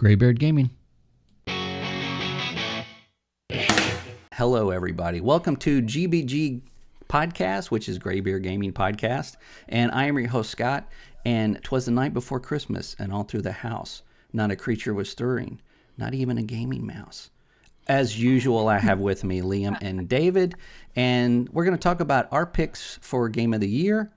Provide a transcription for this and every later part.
Graybeard Gaming. Hello, everybody. Welcome to GBG Podcast, which is Graybeard Gaming Podcast. And I am your host, Scott. And 'twas the night before Christmas, and all through the house, not a creature was stirring, not even a gaming mouse. As usual, I have with me Liam and David, and we're going to talk about our picks for Game of the Year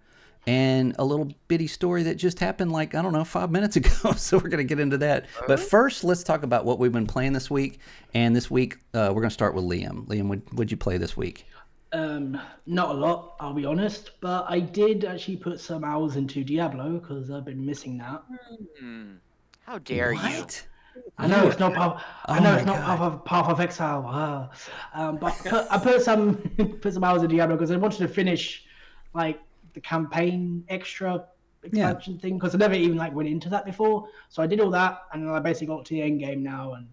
and a little bitty story that just happened 5 minutes ago. So we're going to get into that. But first, let's talk about what we've been playing this week. And this week, we're going to start with Liam. Liam, what'd you play this week? Not a lot, I'll be honest, but I did actually put some hours into Diablo because I've been missing that. How dare you? I know it's not Path. I know it's not Path of Exile. But I put some hours into Diablo because I wanted to finish like the campaign extra expansion thing because I never even went into that before. So I did all that, and I basically got to the end game now, and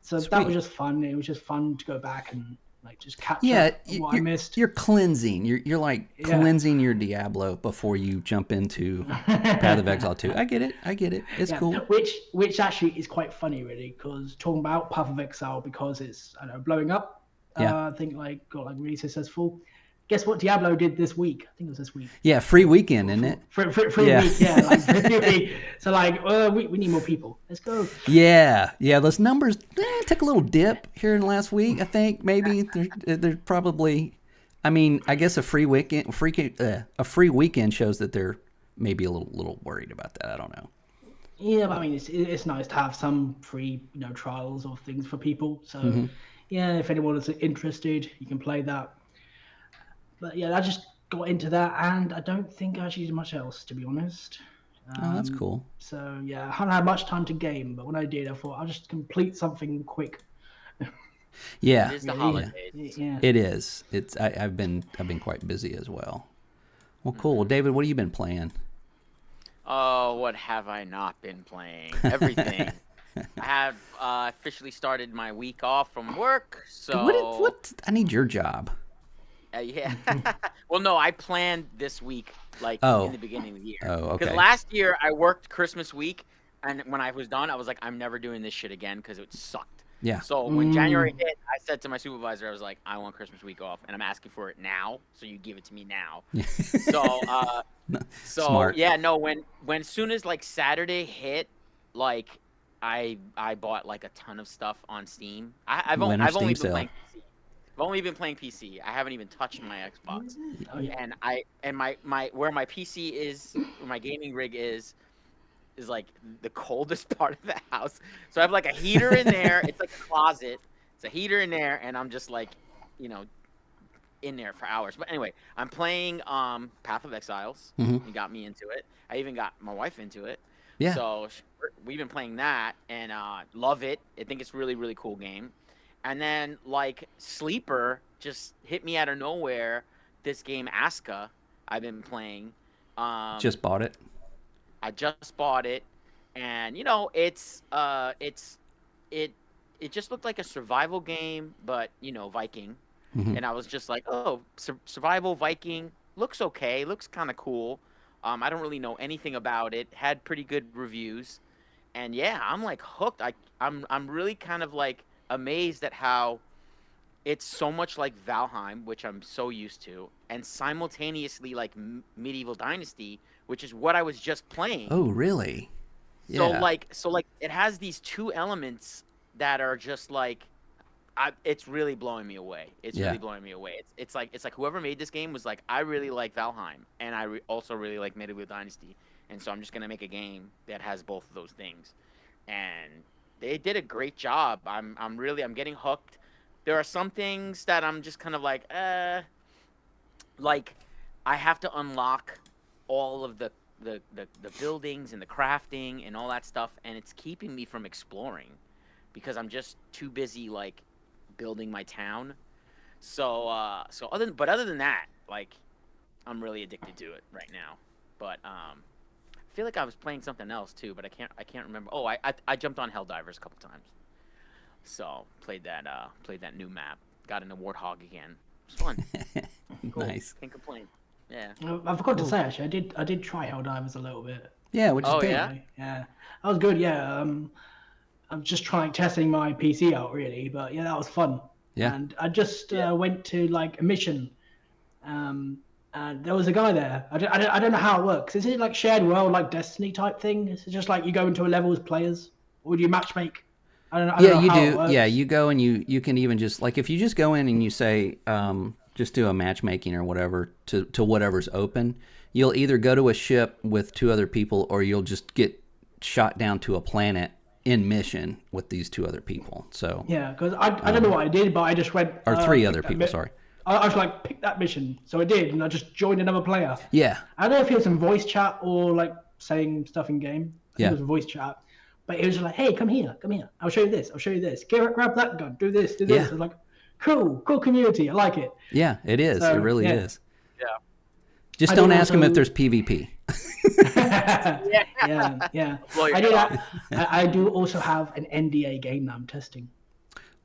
so that was just fun. It was just fun to go back and just catch up what I missed. You're cleansing. You're cleansing your Diablo before you jump into Path of Exile 2. I get it. It's cool. Which actually is quite funny, really, because talking about Path of Exile because it's blowing up. I think got really successful. Guess what Diablo did this week? I think it was this week. Yeah, free weekend, isn't it? Free week, yeah. Free week. So we need more people. Let's go. Yeah. Those numbers took a little dip here in the last week. I think maybe they're probably. I mean, I guess a free weekend shows that they're maybe a little worried about that. I don't know. Yeah, but I mean, it's nice to have some free trials or things for people. So yeah, if anyone is interested, you can play that. But yeah, I just got into that, and I don't think I actually did much else, to be honest. That's cool. So yeah, I haven't had much time to game, but when I did, I thought I'll just complete something quick. Yeah, it is the holidays. Yeah, it is. I've been quite busy as well. Well, cool. Well, David, what have you been playing? Oh, what have I not been playing? Everything. I have officially started my week off from work. So what? I need your job. Yeah. Well, no, I planned this week in the beginning of the year. Oh, okay. Because last year I worked Christmas week, and when I was done, I was like, I'm never doing this shit again because it sucked. Yeah. So when January hit, I said to my supervisor, I was like, I want Christmas week off, and I'm asking for it now, so you give it to me now. Smart. Yeah, no, when soon as Saturday hit, I bought a ton of stuff on Steam. I've only been playing PC. I haven't even touched my Xbox. Oh, yeah. And my where my PC is, where my gaming rig is the coldest part of the house. So I have a heater in there. It's like a closet. It's a heater in there, and I'm just in there for hours. But anyway, I'm playing Path of Exiles. He got me into it. I even got my wife into it. Yeah. So we've been playing that and love it. I think it's really, really cool game. And then Sleeper just hit me out of nowhere. This game Aska I've been playing. Just bought it. I just bought it, and it just looked like a survival game, but Viking. And I was just like, oh, survival Viking looks okay, looks kind of cool. I don't really know anything about it. Had pretty good reviews, and yeah, I'm hooked. I'm really kind of amazed at how it's so much like Valheim, which I'm so used to, and simultaneously Medieval Dynasty, which is what I was just playing. Oh, really? Yeah. So it has these two elements that are just it's really blowing me away. Really blowing me away. It's like whoever made this game was like, I really like Valheim, and I also really like Medieval Dynasty, and so I'm just gonna make a game that has both of those things, and they did a great job. I'm getting hooked. There are some things that I'm just kind of I have to unlock all of the buildings and the crafting and all that stuff, and it's keeping me from exploring because I'm just too busy building my town. So other than that, I'm really addicted to it right now. But I feel like I was playing something else too, but I can't remember. Oh, I jumped on Helldivers a couple times. So played that new map. Got an Warthog again. It was fun. Cool. Nice. Can't complain. Yeah. I forgot to say actually, I did try Helldivers a little bit. Yeah, which is good. Yeah? Yeah, that was good. Yeah. I'm just trying testing my PC out really, but yeah, that was fun. Yeah. And I just went to like a mission, and there was a guy there. I don't know how it works. Is it like shared world, like Destiny type thing? Is it just like you go into a level as players, or do you matchmake? I don't know you how it do. works. Yeah, you go and you can even just like if you just go in and you say just do a matchmaking or whatever to whatever's open, you'll either go to a ship with 2 other people or you'll just get shot down to a planet in mission with these 2 other people. So Yeah, because I don't know what I did, but I just went. or 3 other picked that people. Sorry. I was like, pick that mission. So I did, and I just joined another player. Yeah. I don't know if it was in voice chat or like saying stuff in game. I think Yeah. it was voice chat. But it was just like, hey, come here. I'll show you this. Grab that gun. Do this. Yeah. I was like, cool community. I like it. Yeah, it is. So, it really yeah. is. Yeah. Just I don't did ask them if also- there's PvP. Yeah. Blow your I head did. off. I do also have an NDA game that I'm testing.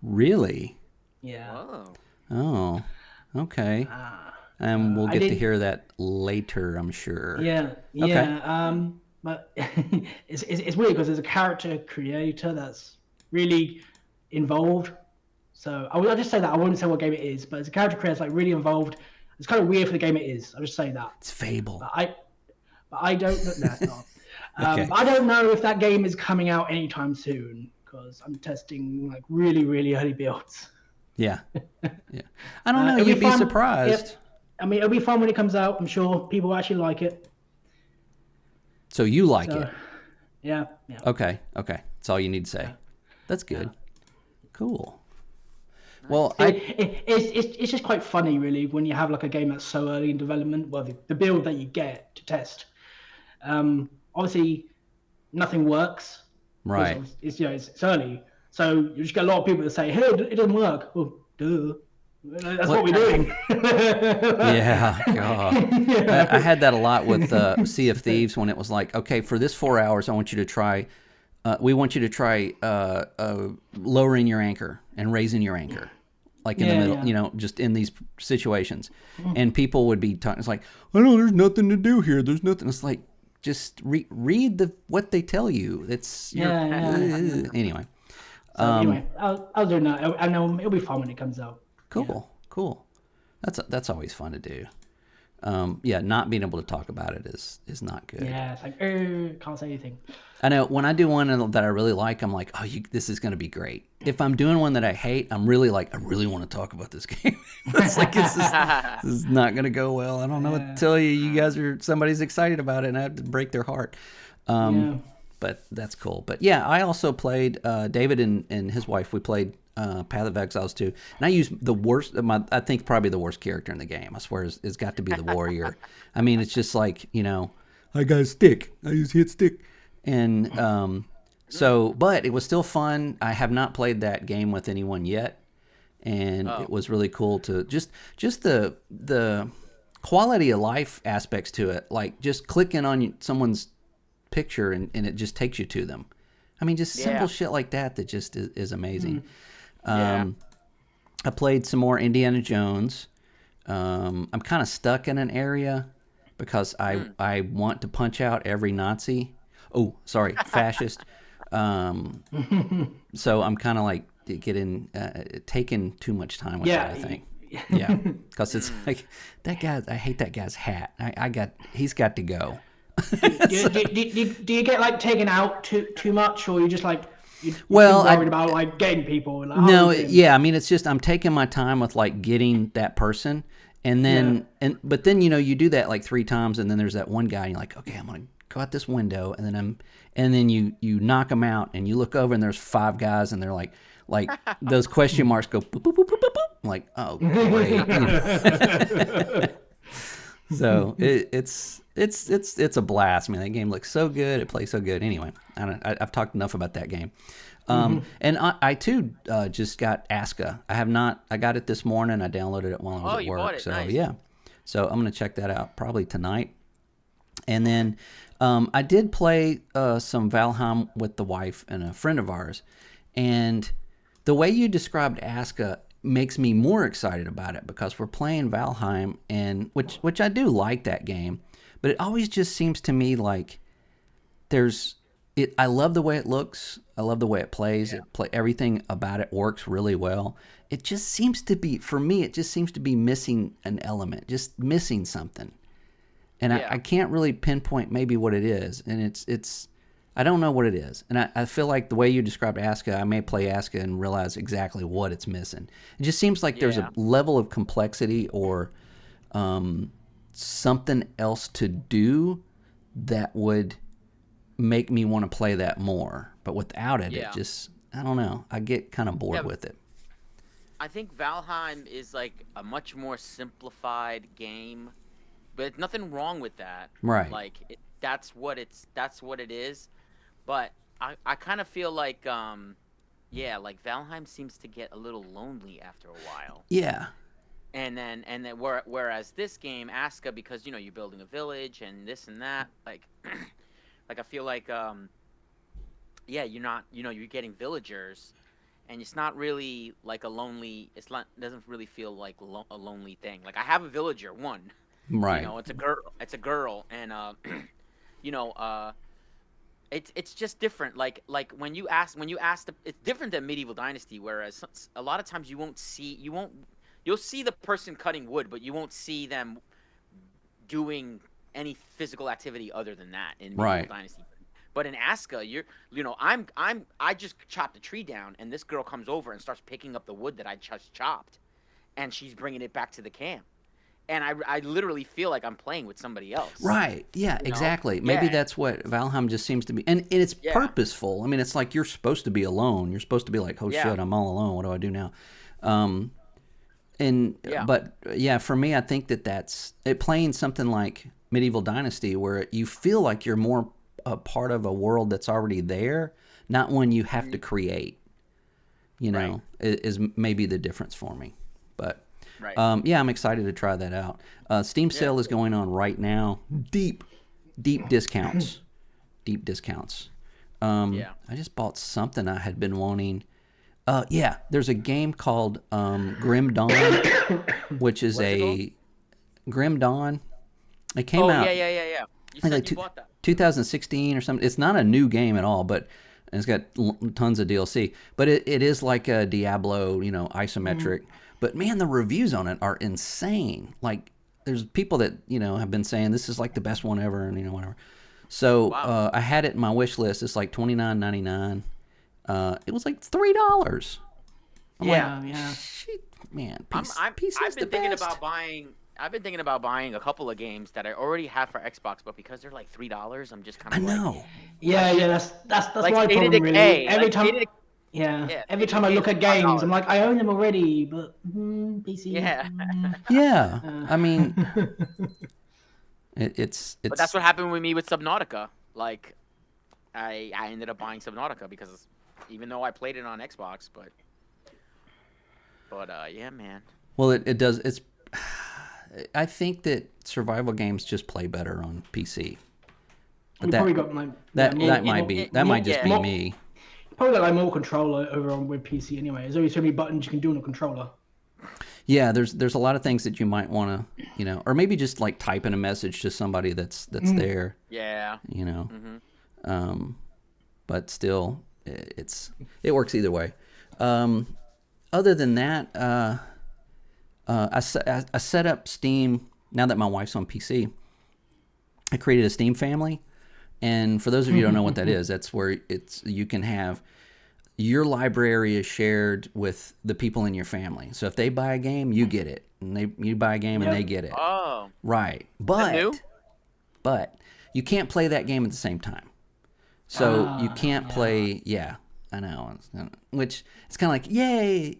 Really? Yeah. Oh. Oh, okay. And we'll I get to did- hear that later, I'm sure. Yeah. But it's weird because there's a character creator that's really involved. So I'll just say that. I won't say what game it is, but it's a character creator that's like really involved. It's kind of weird for the game it is. I'll just say that. It's Fable. But I don't know. No, it's not. Okay. But I don't know if that game is coming out anytime soon because I'm testing like really, really early builds. Yeah. Yeah. I don't know. It'll You'd be fun. surprised. I mean, it'll be fun when it comes out. I'm sure people will actually like it. So you like So, it. yeah. Okay. That's all you need to say. That's good. Cool. Well, It's just quite funny, really, when you have like a game that's so early in development. Well, the build that you get to test, obviously, nothing works. right. It's early, so you just get a lot of people that say, "Hey, it doesn't work." Well, duh. That's what we're doing. Yeah, God. I had that a lot with Sea of Thieves when it was like, okay, for this 4 hours, I want you to try. We want you to try lowering your anchor and raising your anchor, like in the middle, yeah. just in these situations. And people would be talking. It's like, I know there's nothing to do here. There's nothing. It's like just read what they tell you. It's anyway. So anyway, I'll do that. I know it'll be fun when it comes out. Cool. That's always fun to do. Not being able to talk about it is not good. Yeah, it's like can't say anything. I know when I do one that I really like, I'm like, oh, this is going to be great. If I'm doing one that I hate, I'm really like, I really want to talk about this game. It's like this is not going to go well. I don't know what to tell you. You guys somebody's excited about it, and I have to break their heart. But that's cool. But yeah, I also played David and his wife. We played Path of Exiles 2, and I used the worst. I think probably the worst character in the game. I swear it's got to be the warrior. I mean, it's just like I got a stick. I just hit stick, and but it was still fun. I have not played that game with anyone yet, and it was really cool to just the quality of life aspects to it, like just clicking on someone's picture and it just takes you to them. I mean, just simple shit like that just is amazing. I played some more Indiana Jones. I'm kind of stuck in an area because I want to punch out every Nazi. Oh, sorry, fascist. So I'm kind of like taking too much time with that, I think. Yeah, because it's like that guy. I hate that guy's hat. He's got to go. Do you get like taken out too much, or you just like you're worried about like getting people? Like, no, I mean it's just I'm taking my time with like getting that person, and then but then you do that like 3 times, and then there's that one guy, and you're like, okay, I'm gonna go out this window, and then you knock them out, and you look over, and there's 5 guys, and they're like those question marks go boop, boop, boop, boop, boop, boop. I'm like, oh great. So it's a blast, man. That game looks so good. It plays so good. Anyway, I've talked enough about that game. And I too just got Aska. I got it this morning. I downloaded it while I was at work. Bought it. So Nice. yeah. So I'm gonna check that out probably tonight. And then I did play some Valheim with the wife and a friend of ours. And the way you described Aska makes me more excited about it because we're playing Valheim, and which I do like that game, but it always just seems to me like I love the way it looks. I love the way it plays. Everything about it works really well. It just seems to be, for me, it just seems to be missing an element, just missing something. And I can't really pinpoint maybe what it is. And it's I don't know what it is. And I feel like the way you described Aska, I may play Aska and realize exactly what it's missing. It just seems like there's a level of complexity or something else to do that would make me want to play that more. But without it, it just, I don't know. I get kind of bored with it. I think Valheim is like a much more simplified game, but nothing wrong with that. Right. Like that's what it is. But I kind of feel like like Valheim seems to get a little lonely after a while. Yeah. And then whereas this game, Aska, because you're building a village and this and that, like like I feel like you're not, you're getting villagers, and it's not really like a lonely. Doesn't really feel like a lonely thing. Like I have a villager, one. Right. It's a girl. It's a girl, and it's just different. Like when you ask it's different than Medieval Dynasty, whereas a lot of times you'll see the person cutting wood, but you won't see them doing any physical activity other than that in Medieval Dynasty. But in Aska, I just chopped a tree down, and this girl comes over and starts picking up the wood that I just chopped, and she's bringing it back to the camp. And I literally feel like I'm playing with somebody else. Right. Yeah, exactly. Maybe that's what Valheim just seems to be. And it's purposeful. I mean, it's like you're supposed to be alone. You're supposed to be like, oh, shit, I'm all alone. What do I do now? But for me, I think that's it playing something like Medieval Dynasty where you feel like you're more a part of a world that's already there, not one you have to create, is maybe the difference for me. But... Right. I'm excited to try that out. Steam sale is going on right now. Deep discounts. Deep discounts. I just bought something I had been wanting. There's a game called Grim Dawn, which is Grim Dawn. It came out. Yeah. You said you bought that. 2016 or something. It's not a new game at all, but it's got tons of DLC. But it is like a Diablo, isometric. But man, the reviews on it are insane. Like, there's people that have been saying this is like the best one ever, and whatever. So I had it in my wish list. It's like $29.99. It was like $3. Shit, man. I've been thinking about buying a couple of games that I already have for Xbox, but because they're like $3, I'm just kind of. I know. That's like my problem. Really. Every time. Yeah. Every time I look at games, I'm like, I own them already, but PC. Yeah. Yeah. I mean, it's. But that's what happened with me with Subnautica. Like, I ended up buying Subnautica because even though I played it on Xbox, but yeah, man. Well, it does. It's. I think that survival games just play better on PC. But that might just be me. Probably like more controller over on with PC anyway. There's only so many buttons you can do on a controller. Yeah, there's a lot of things that you might want to, or maybe just like typing a message to somebody that's there. Yeah. But still, it works either way. Other than that, I set up Steam now that my wife's on PC. I created a Steam family. And for those of you who don't know what that is, that's where you can have your library is shared with the people in your family. So if they buy a game, you get it, and you buy a game and they get it. Oh, right. But you can't play that game at the same time. So you can't play. Yeah, I know. Which it's kind of like, yay,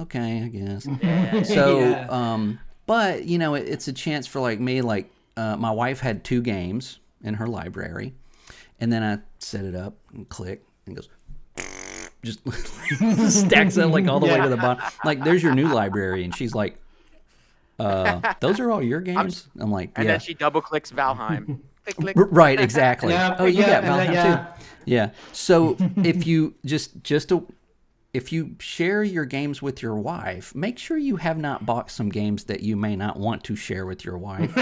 okay, I guess. Yeah. So, but it's a chance for like me. Like my wife had 2 games in her library. And then I set it up and click, and it goes, just stacks up like all the way to the bottom. Like, there's your new library, and she's like, those are all your games? I'm like, yeah. And then she double clicks Valheim. Click. Right, exactly. Yeah, oh, you got Valheim yeah. too. Yeah. So if you if you share your games with your wife, make sure you have not bought some games that you may not want to share with your wife.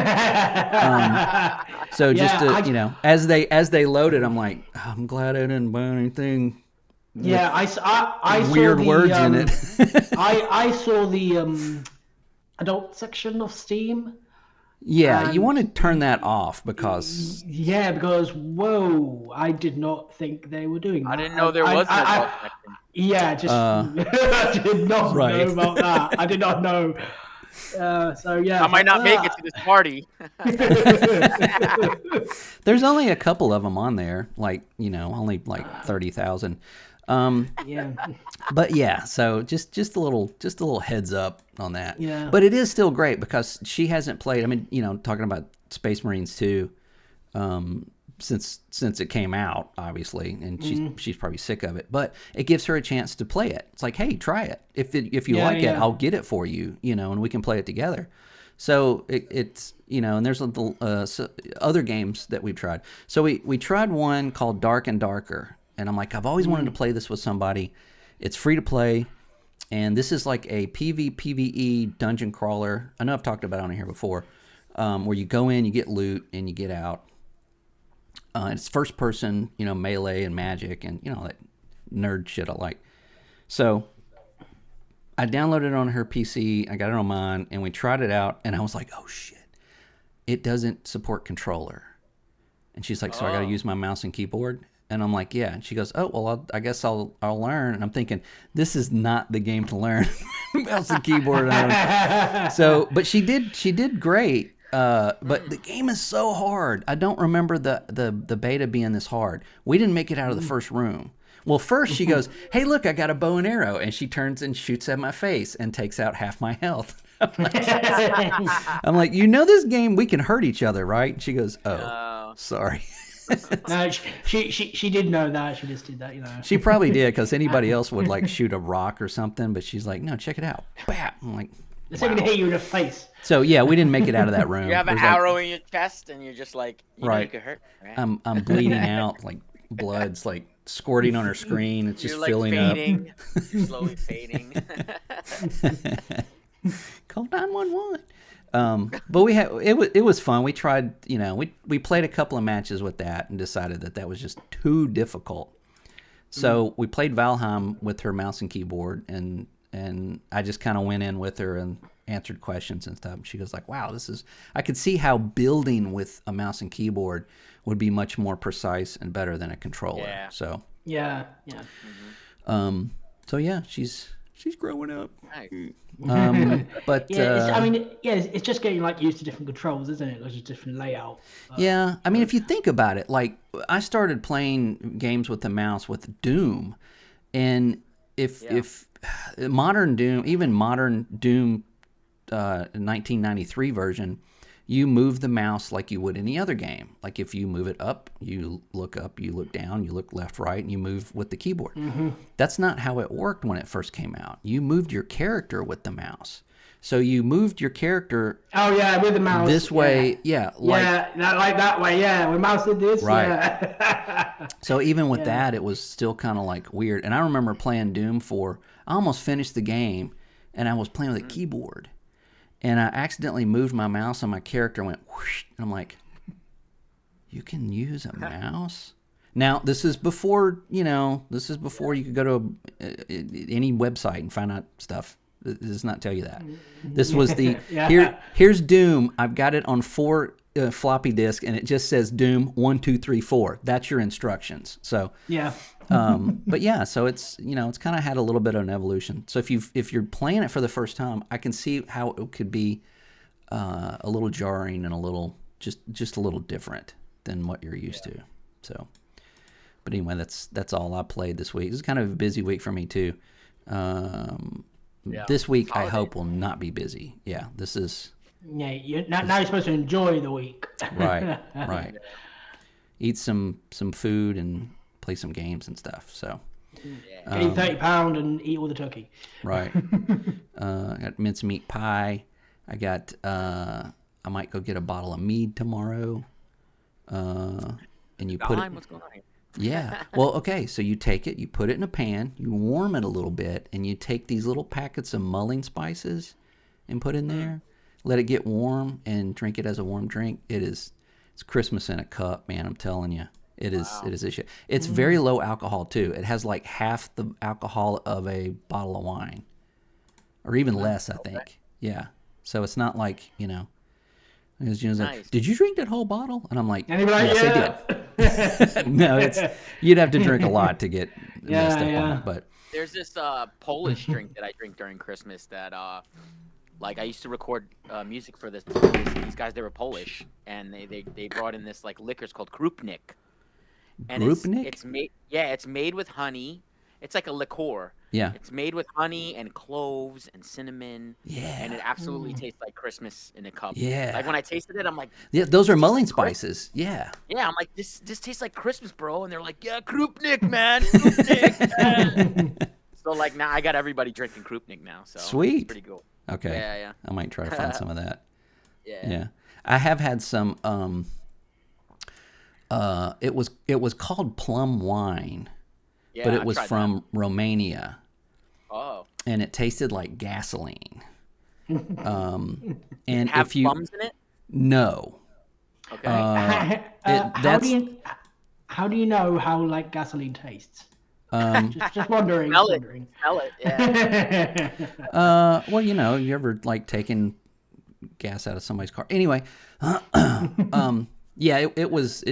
So just to, as they load it, I'm like, I'm glad I didn't buy anything Yeah, I saw weird the, words in it. I saw the adult section of Steam. Yeah, you And want to turn that off because yeah, because whoa, I did not think they were doing that. I didn't know there was an adult section. Yeah, just I did not right. know about that. I did not know. So yeah, I might not make it to this party. There's only a couple of them on there, like only like 30,000. Yeah, But yeah, so just a little heads up on that. Yeah. But it is still great because she hasn't played. I mean, talking about Space Marines 2, since it came out, obviously, and she's probably sick of it. But it gives her a chance to play it. It's like, hey, try it. If you like it, I'll get it for you. And we can play it together. So it's and there's other games that we've tried. So we tried one called Dark and Darker, and I'm like, I've always wanted to play this with somebody. It's free to play, and this is like a PvE dungeon crawler. I know I've talked about it on here before, where you go in, you get loot, and you get out. It's first person, melee and magic, and that nerd shit I like. So I downloaded it on her PC, I got it on mine, and we tried it out, and I was like, oh shit, it doesn't support controller. And she's like, so I got to use my mouse and keyboard? And I'm like, yeah. And she goes, oh, well, I guess I'll learn. And I'm thinking, this is not the game to learn mouse and keyboard. So, but she did great. But the game is so hard. I don't remember the beta being this hard. We didn't make it out of the first room. Well, first she goes, hey, look, I got a bow and arrow. And she turns and shoots at my face and takes out half my health. I'm like, this game, we can hurt each other, right? And she goes, oh, sorry. No, she did know that. She just did that, She probably did, because anybody else would like shoot a rock or something. But she's like, no, check it out. Bam. I'm like, it's not gonna hit you in the face. So yeah, we didn't make it out of that room. You have an arrow in your chest, and you're just like, you could hurt. Right? I'm bleeding out, like blood's like squirting on her screen. It's just filling fading. Up. You're slowly fading. Call 911. But it was fun. We tried, we played a couple of matches with that and decided that was just too difficult. So we played Valheim with her mouse and keyboard, and I just kind of went in with her and answered questions and stuff. She goes like, wow, I could see how building with a mouse and keyboard would be much more precise and better than a controller. Yeah. So yeah. So yeah, she's growing up. Nice. But it's just getting like used to different controls, isn't it? There's a different layout. Yeah, I mean, if you think about it, like I started playing games with the mouse with Doom, and if modern Doom, even modern Doom, 1993 version, you move the mouse like you would any other game. Like if you move it up, you look down, you look left, right, and you move with the keyboard. That's not how it worked when it first came out. You moved your character with the mouse. So you moved your character. Oh yeah, with the mouse. This way, like that way, yeah. When mouse did this, right. Yeah. So even with that, it was still kind of like weird. And I remember playing Doom 4. I almost finished the game, and I was playing with a keyboard. And I accidentally moved my mouse on my character and went whoosh. And I'm like, you can use a mouse? Now, this is before you could go to any website and find out stuff. It does not tell you that. This was the, here's Doom. I've got it on 4 floppy disk, and it just says Doom 1, 2, 3, 4. That's your instructions. So, yeah. But yeah, so it's kind of had a little bit of an evolution. So if you're playing it for the first time, I can see how it could be a little jarring and a little just a little different than what you're used to. So, but anyway, that's all I played this week. This is kind of a busy week for me too. This week I hope will not be busy. Yeah, this is. Yeah, now you're supposed to enjoy the week. Right. Eat some food and play some games and stuff. So eat £30 and eat all the turkey. Right. I got mincemeat pie. I got I might go get a bottle of mead tomorrow. And you put it. What's going on here? Yeah. Well, okay. So you take it, you put it in a pan, you warm it a little bit, and you take these little packets of mulling spices and put in there. Let it get warm and drink it as a warm drink. It's Christmas in a cup, man. I'm telling you. It is Wow. it is this year. It's very low alcohol too. It has like half the alcohol of a bottle of wine, or even less, I think. Yeah. So it's not like because June's like, Nice. "Did you drink that whole bottle?" And I'm like, And he'd be like, "Yes, I did." No, you'd have to drink a lot to get messed up on it. But There's this Polish drink that I drink during Christmas that like I used to record music for these guys. They were Polish, and they brought in this like liquor. It's called Krupnik, and Grupnik? it's made with honey. It's like a liqueur. Yeah. It's made with honey and cloves and cinnamon. Yeah. And it absolutely tastes like Christmas in a cup. Yeah. Like when I tasted it, I'm like, Yeah, those are this tastes mulling like Christmas. spices. Yeah. Yeah, I'm like, this tastes like Christmas, bro. And they're like, yeah, Krupnik, man, Krupnik, man. So like now I got everybody drinking Krupnik now. So Sweet. it's pretty cool. Okay. Yeah. I might try to find some of that. Yeah. Yeah. I have had some it was called plum wine, Yeah, but it I've was tried from Romania, that. Oh. and it tasted like gasoline. And Have if you plums in it? no, Okay. How do you know how like gasoline tastes? um, Just wondering. Smell just it. wondering. Smell it. Yeah. well, you ever like taking gas out of somebody's car? Anyway, yeah, it was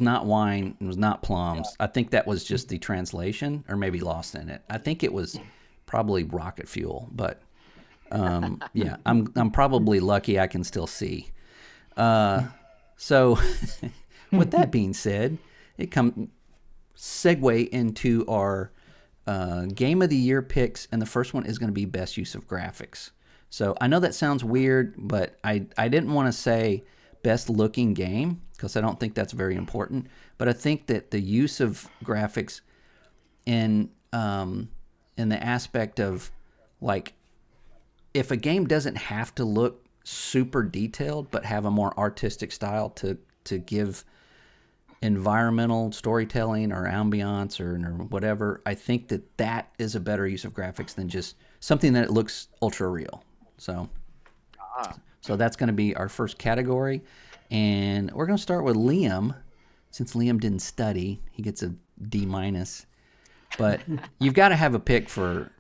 not wine. It was not plums. I think that was just the translation, or maybe lost in it. I think it was probably rocket fuel, but yeah, I'm probably lucky I can still see. So, with that being said, segue into our game of the year picks, and the first one is going to be best use of graphics. So I know that sounds weird, but I didn't want to say best looking game because I don't think that's very important. But I think that the use of graphics in the aspect of like if a game doesn't have to look super detailed but have a more artistic style to give environmental storytelling or ambiance or whatever, I think that is a better use of graphics than just something that looks ultra real. So that's going to be our first category, and we're going to start with Liam. Since Liam didn't study, he gets a D minus. But you've got to have a pick for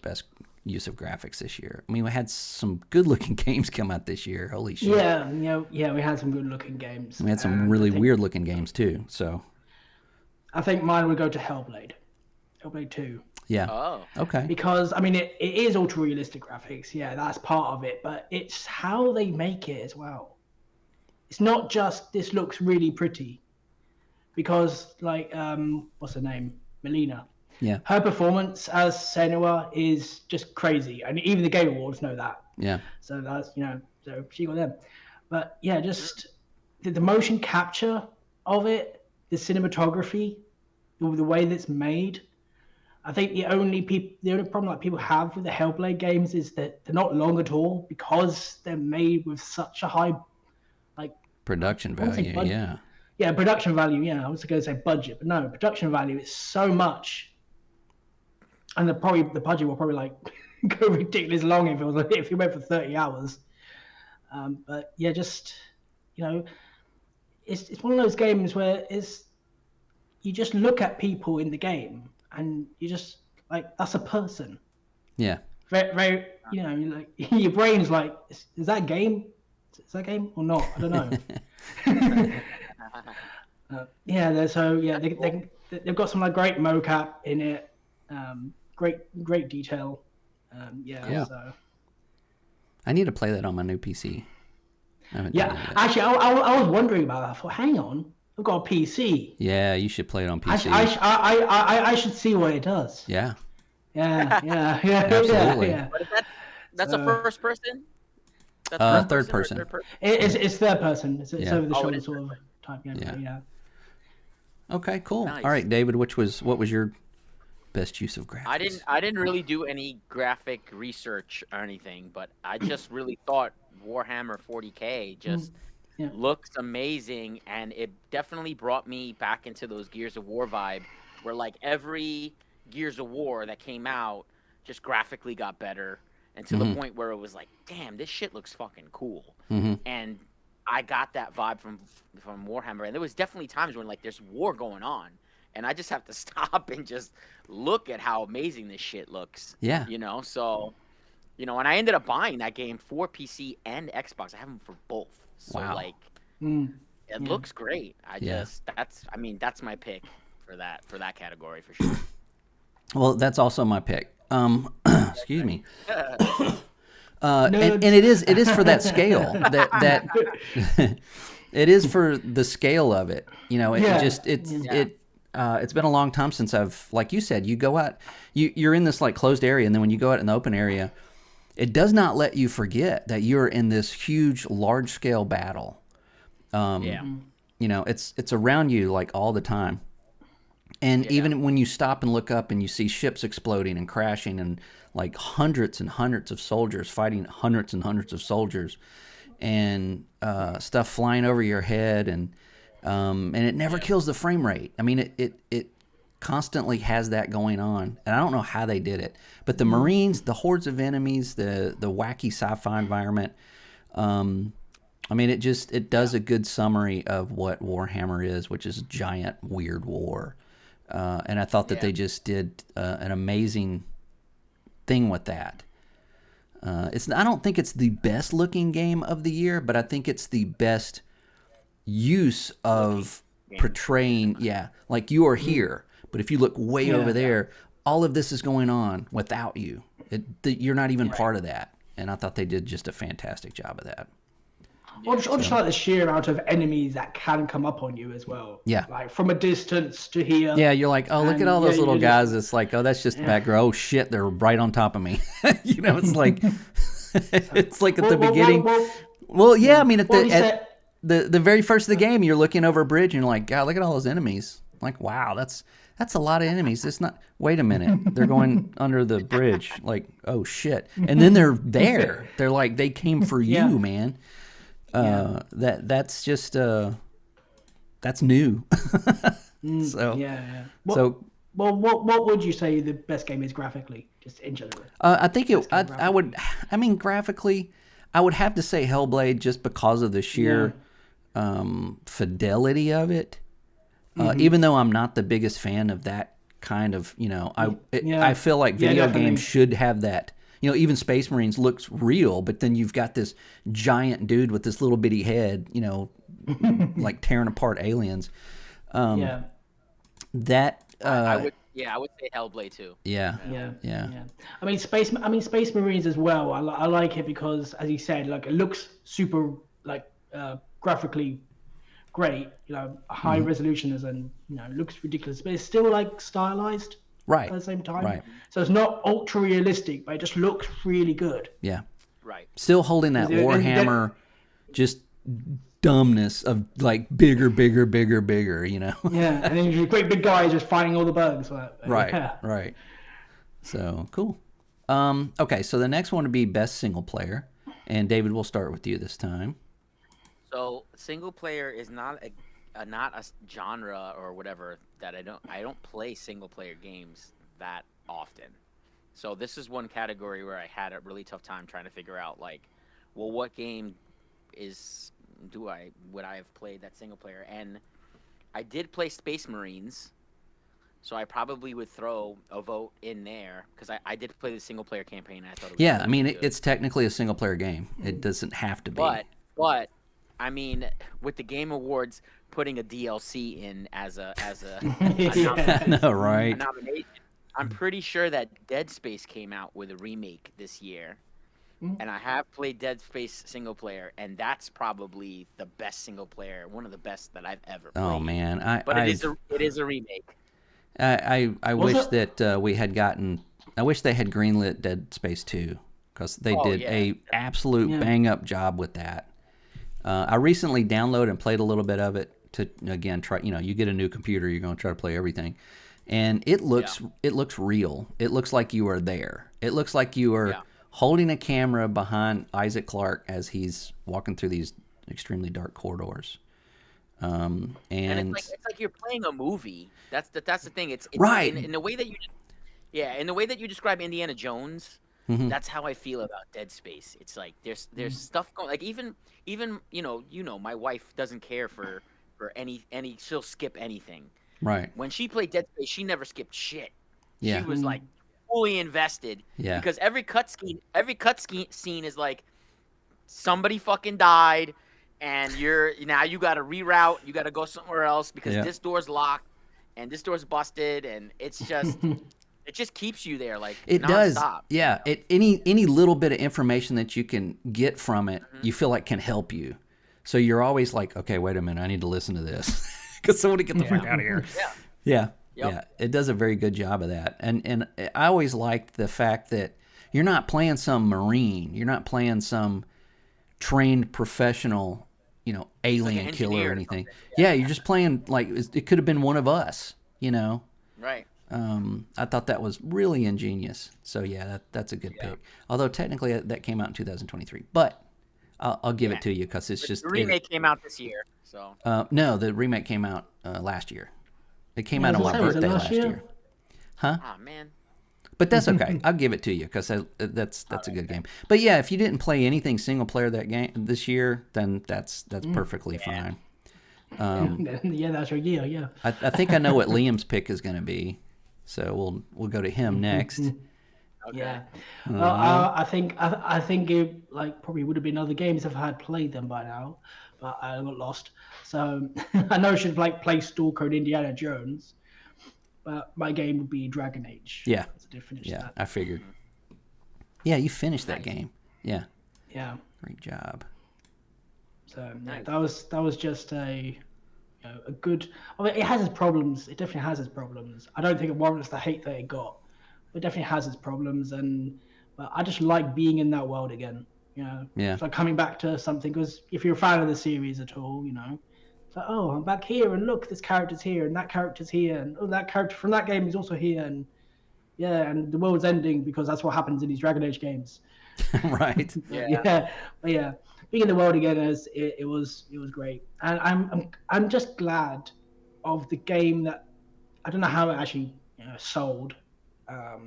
best use of graphics this year. I mean, we had some good-looking games come out this year. Holy shit! Yeah, we had some good-looking games. We had some really weird-looking games too. So I think mine would go to Hellblade 2. yeah. Oh. Okay. Because I mean, it is ultra realistic graphics. Yeah, that's part of it, but it's how they make it as well. It's not just this looks really pretty. Because like what's her name? Melina. Yeah. Her performance as Senua is just crazy, and even the Game Awards know that. Yeah. So that's so she got them. But yeah, just the motion capture of it, the cinematography, the way that's made. I think the only problem that people have with the Hellblade games is that they're not long at all because they're made with such a high production value. Yeah. Yeah, production value. Yeah, I was going to say budget, but no, production value is so much, and the budget will probably go ridiculous long if you went for 30 hours. But yeah, just it's one of those games where you just look at people in the game and you just that's a person. Yeah. Very, very your brain's like, is that a game? Is that a game or not? I don't know. They've got some great mocap in it, great detail. Yeah. So. I need to play that on my new PC. Actually, I was wondering about that. I thought, hang on, I've got a PC. Yeah, you should play it on PC. I should see what it does. Yeah. Yeah. Absolutely. Yeah. That's a first person. That's third person. It's third person. It's over the shoulder it is sort of type. Yeah. Okay, cool. Nice. All right, David, what was your best use of graphics? I didn't really do any graphic research or anything, but I just really thought Warhammer 40K just looks amazing, and it definitely brought me back into those Gears of War vibe, where every Gears of War that came out just graphically got better, and to the point where it was like, damn, this shit looks fucking cool. Mm-hmm. And I got that vibe from Warhammer, and there was definitely times when like there's war going on, and I just have to stop and just look at how amazing this shit looks. Yeah. So and I ended up buying that game for PC and Xbox. I have them for both. So Wow. like Mm, it yeah. looks great. Yeah. That's my pick for that category for sure. Well, that's also my pick. Excuse me. And Nerds. it is for that scale that it is for the scale of it. Yeah. It's been a long time since I've, like you said, you go out, you're in this like closed area, and then when you go out in the open area, it does not let you forget that you're in this huge, large scale battle. Yeah. It's around you like all the time. And Yeah. even when you stop and look up and you see ships exploding and crashing and like hundreds and hundreds of soldiers fighting hundreds and hundreds of soldiers and stuff flying over your head and it never kills the frame rate. I mean, it constantly has that going on, and I don't know how they did it. But the Marines, the hordes of enemies, the wacky sci-fi environment. I mean, it does a good summary of what Warhammer is, which is giant weird war. And I thought that they just did an amazing thing with that. I don't think it's the best looking game of the year, but I think it's the best use of portraying. Yeah, like you are here, but if you look way over there, all of this is going on without you. You're not even part of that. And I thought they did just a fantastic job of that. Or just like the sheer amount of enemies that can come up on you as well. Yeah. Like from a distance to here. Yeah, you're like, oh, look at all those little you're guys. It's like, oh, that's just the back row. Oh, shit, they're right on top of me. It's like, it's like at the beginning. Well, yeah, I mean, at the very first of the game, you're looking over a bridge and you're like, God, look at all those enemies. Like, wow, that's a lot of enemies. It's not. Wait a minute, they're going under the bridge. Like, oh shit, and then they're there. They're like, they came for you, man. That's just that's new. So Yeah. What would you say the best game is graphically, just in general? I think I would. I mean, graphically, I would have to say Hellblade just because of the sheer fidelity of it. Even though I'm not the biggest fan of that kind of, I feel like video games should have that. Even Space Marines looks real, but then you've got this giant dude with this little bitty head, like tearing apart aliens. That I would say Hellblade too. Yeah. I mean, Space Marines as well. I like it because, as you said, like it looks super like graphically great. High resolution and looks ridiculous, but it's still like stylized. Right. At the same time. Right. So it's not ultra realistic, but it just looks really good. Yeah. Right. Still holding that Warhammer just dumbness of like bigger. Yeah, and then you're a great big guy just fighting all the bugs. Right. Yeah. Right. So cool. Okay, so the next one would be best single player, and David, we'll start with you this time. So single player is not a genre or whatever that I don't play single player games that often. So this is one category where I had a really tough time trying to figure out like, well, what game would I have played that single player? And I did play Space Marines, so I probably would throw a vote in there because I did play the single player campaign. And I thought it was really I mean, good. it's technically a single player game. It doesn't have to be. But I mean, with the Game Awards putting a DLC in as a No, right. a nomination, I'm pretty sure that Dead Space came out with a remake this year, and I have played Dead Space single player, and that's probably the best single player, one of the best that I've ever played. Oh man, it is a remake. I wish that we had gotten. I wish they had greenlit Dead Space 2 because they did a absolute bang up job with that. I recently downloaded and played a little bit of it to again try. You get a new computer, you're going to try to play everything, and it looks real. It looks like you are there. It looks like you are holding a camera behind Isaac Clarke as he's walking through these extremely dark corridors. And it's like you're playing a movie. That's the thing. It's right in the way that you. Yeah, in the way that you describe Indiana Jones, That's how I feel about Dead Space. It's like there's stuff going, like even my wife doesn't care for any she'll skip anything. Right. When she played Dead Space, she never skipped shit. She Yeah. was like fully invested Yeah. because every cut scene is like somebody fucking died, and you got to reroute, you got to go somewhere else because Yeah. this door's locked and this door's busted, and it just keeps you there like It does. nonstop. Yeah. Any little bit of information that you can get from it, you feel like can help you. So you're always like, okay, wait a minute, I need to listen to this because somebody get the fuck out of here. Yeah. Yeah. Yep. Yeah. It does a very good job of that. And I always liked the fact that you're not playing some Marine. You're not playing some trained professional, alien Like killer engineer or or anything. something. Yeah, you're just playing like it could have been one of us, Right. I thought that was really ingenious. So yeah, that's a good pick. Although technically that came out in 2023, but I'll give it to you because it's just The remake came out this year, so no, the remake came out last year. It came Yeah, out I on was my gonna say, was it birthday last last year. Huh? ah man. But that's okay. I'll give it to you because that's a good game. But yeah, if you didn't play anything single player that game this year, then that's perfectly fine. Yeah, that's your year. Yeah. I think I know what Liam's pick is going to be, so we'll go to him next. Okay. Yeah. Well, I think it like probably would have been other games if I had played them by now, but I got lost. So I know I should like play Stalker and Indiana Jones, but my game would be Dragon Age. Yeah. I did finish Yeah, that. I figured. Yeah, you finished that Nice. game. Yeah, Yeah. great job. So yeah, Nice. that was just a good. I mean, it has its problems. It definitely has its problems. I don't think it warrants the hate that it got. It definitely has its problems, but I just like being in that world again. Yeah. It's like coming back to something. Because if you're a fan of the series at all, it's like, oh, I'm back here, and look, this character's here, and that character's here, and oh, that character from that game is also here, and yeah, and the world's ending because that's what happens in these Dragon Age games. Right. Yeah. But yeah, being in the world again it was great, and I'm just glad of the game that I don't know how it actually sold. I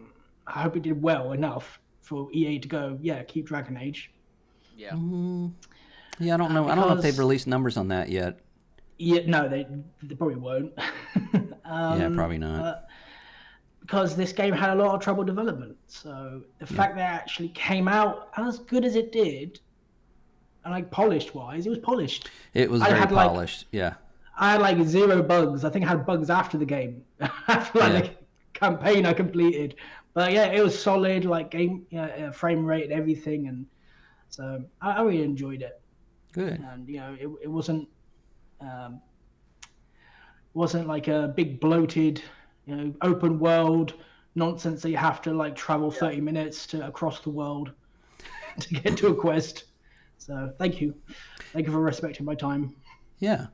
hope it did well enough for EA to go, yeah, keep Dragon Age. Yeah. Yeah, I don't know. I don't know if they've Because- released numbers on that yet. Yeah, no, they probably won't. Yeah, probably not. Because this game had a lot of trouble development. So the fact that it actually came out as good as it did, and like polished wise, it was polished. It was I very had, like- polished. Yeah. I had like 0 bugs. I think I had bugs after the game, after like Yeah. the campaign I completed. But yeah, it was solid, like game, frame rate and everything, and so I really enjoyed it. Good. And it wasn't like a big bloated, open world nonsense that you have to like travel 30 minutes to across the world to get to a quest. So thank you for respecting my time. Yeah.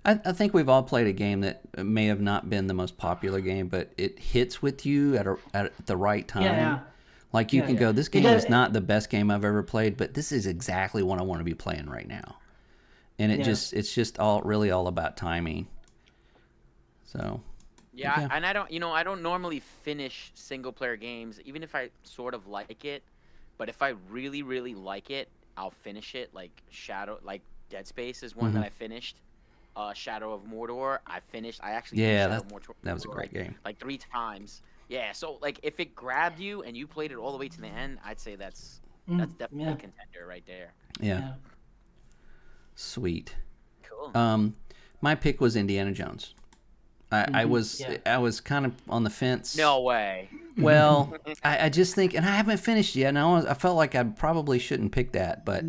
I think we've all played a game that may have not been the most popular game, but it hits with you at the right time. Yeah. Like you Yeah, can yeah. go, this It game does- is not the best game I've ever played, but this is exactly what I want to be playing right now. And Yeah. it's just really all about timing. So, Yeah, Yeah. and I don't normally finish single player games, even if I sort of like it. But if I really, really like it, I'll finish it. Like Dead Space is one Mm-hmm. that I finished. Shadow of Mordor, I finished. I actually Yeah, finished Shadow of Mordor that was a great game. like 3 times. Yeah, so like if it grabbed you and you played it all the way to the end, I'd say that's definitely yeah. a contender right there. yeah. Yeah. Sweet. Cool. My pick was Indiana Jones. I was Yeah. I was kind of on the fence. No way. Well, I just think, and I haven't finished yet. And I felt like I probably shouldn't pick that, but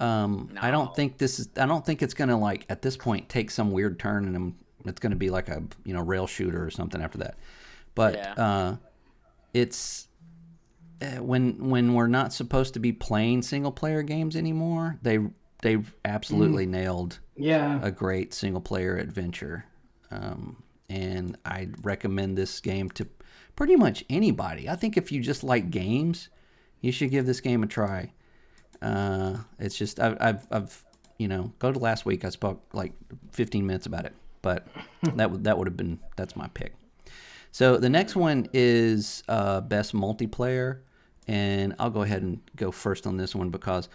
I don't No. think I don't think it's gonna like at this point take some weird turn, and it's gonna be like a rail shooter or something after that. But Yeah. it's when we're not supposed to be playing single player games anymore. They absolutely nailed Yeah. a great single player adventure. And I recommend this game to pretty much anybody. I think if you just like games, you should give this game a try. It's just I've go to last week. I spoke like 15 minutes about it, but that would have been that's my pick. So the next one is best multiplayer, and I'll go ahead and go first on this one because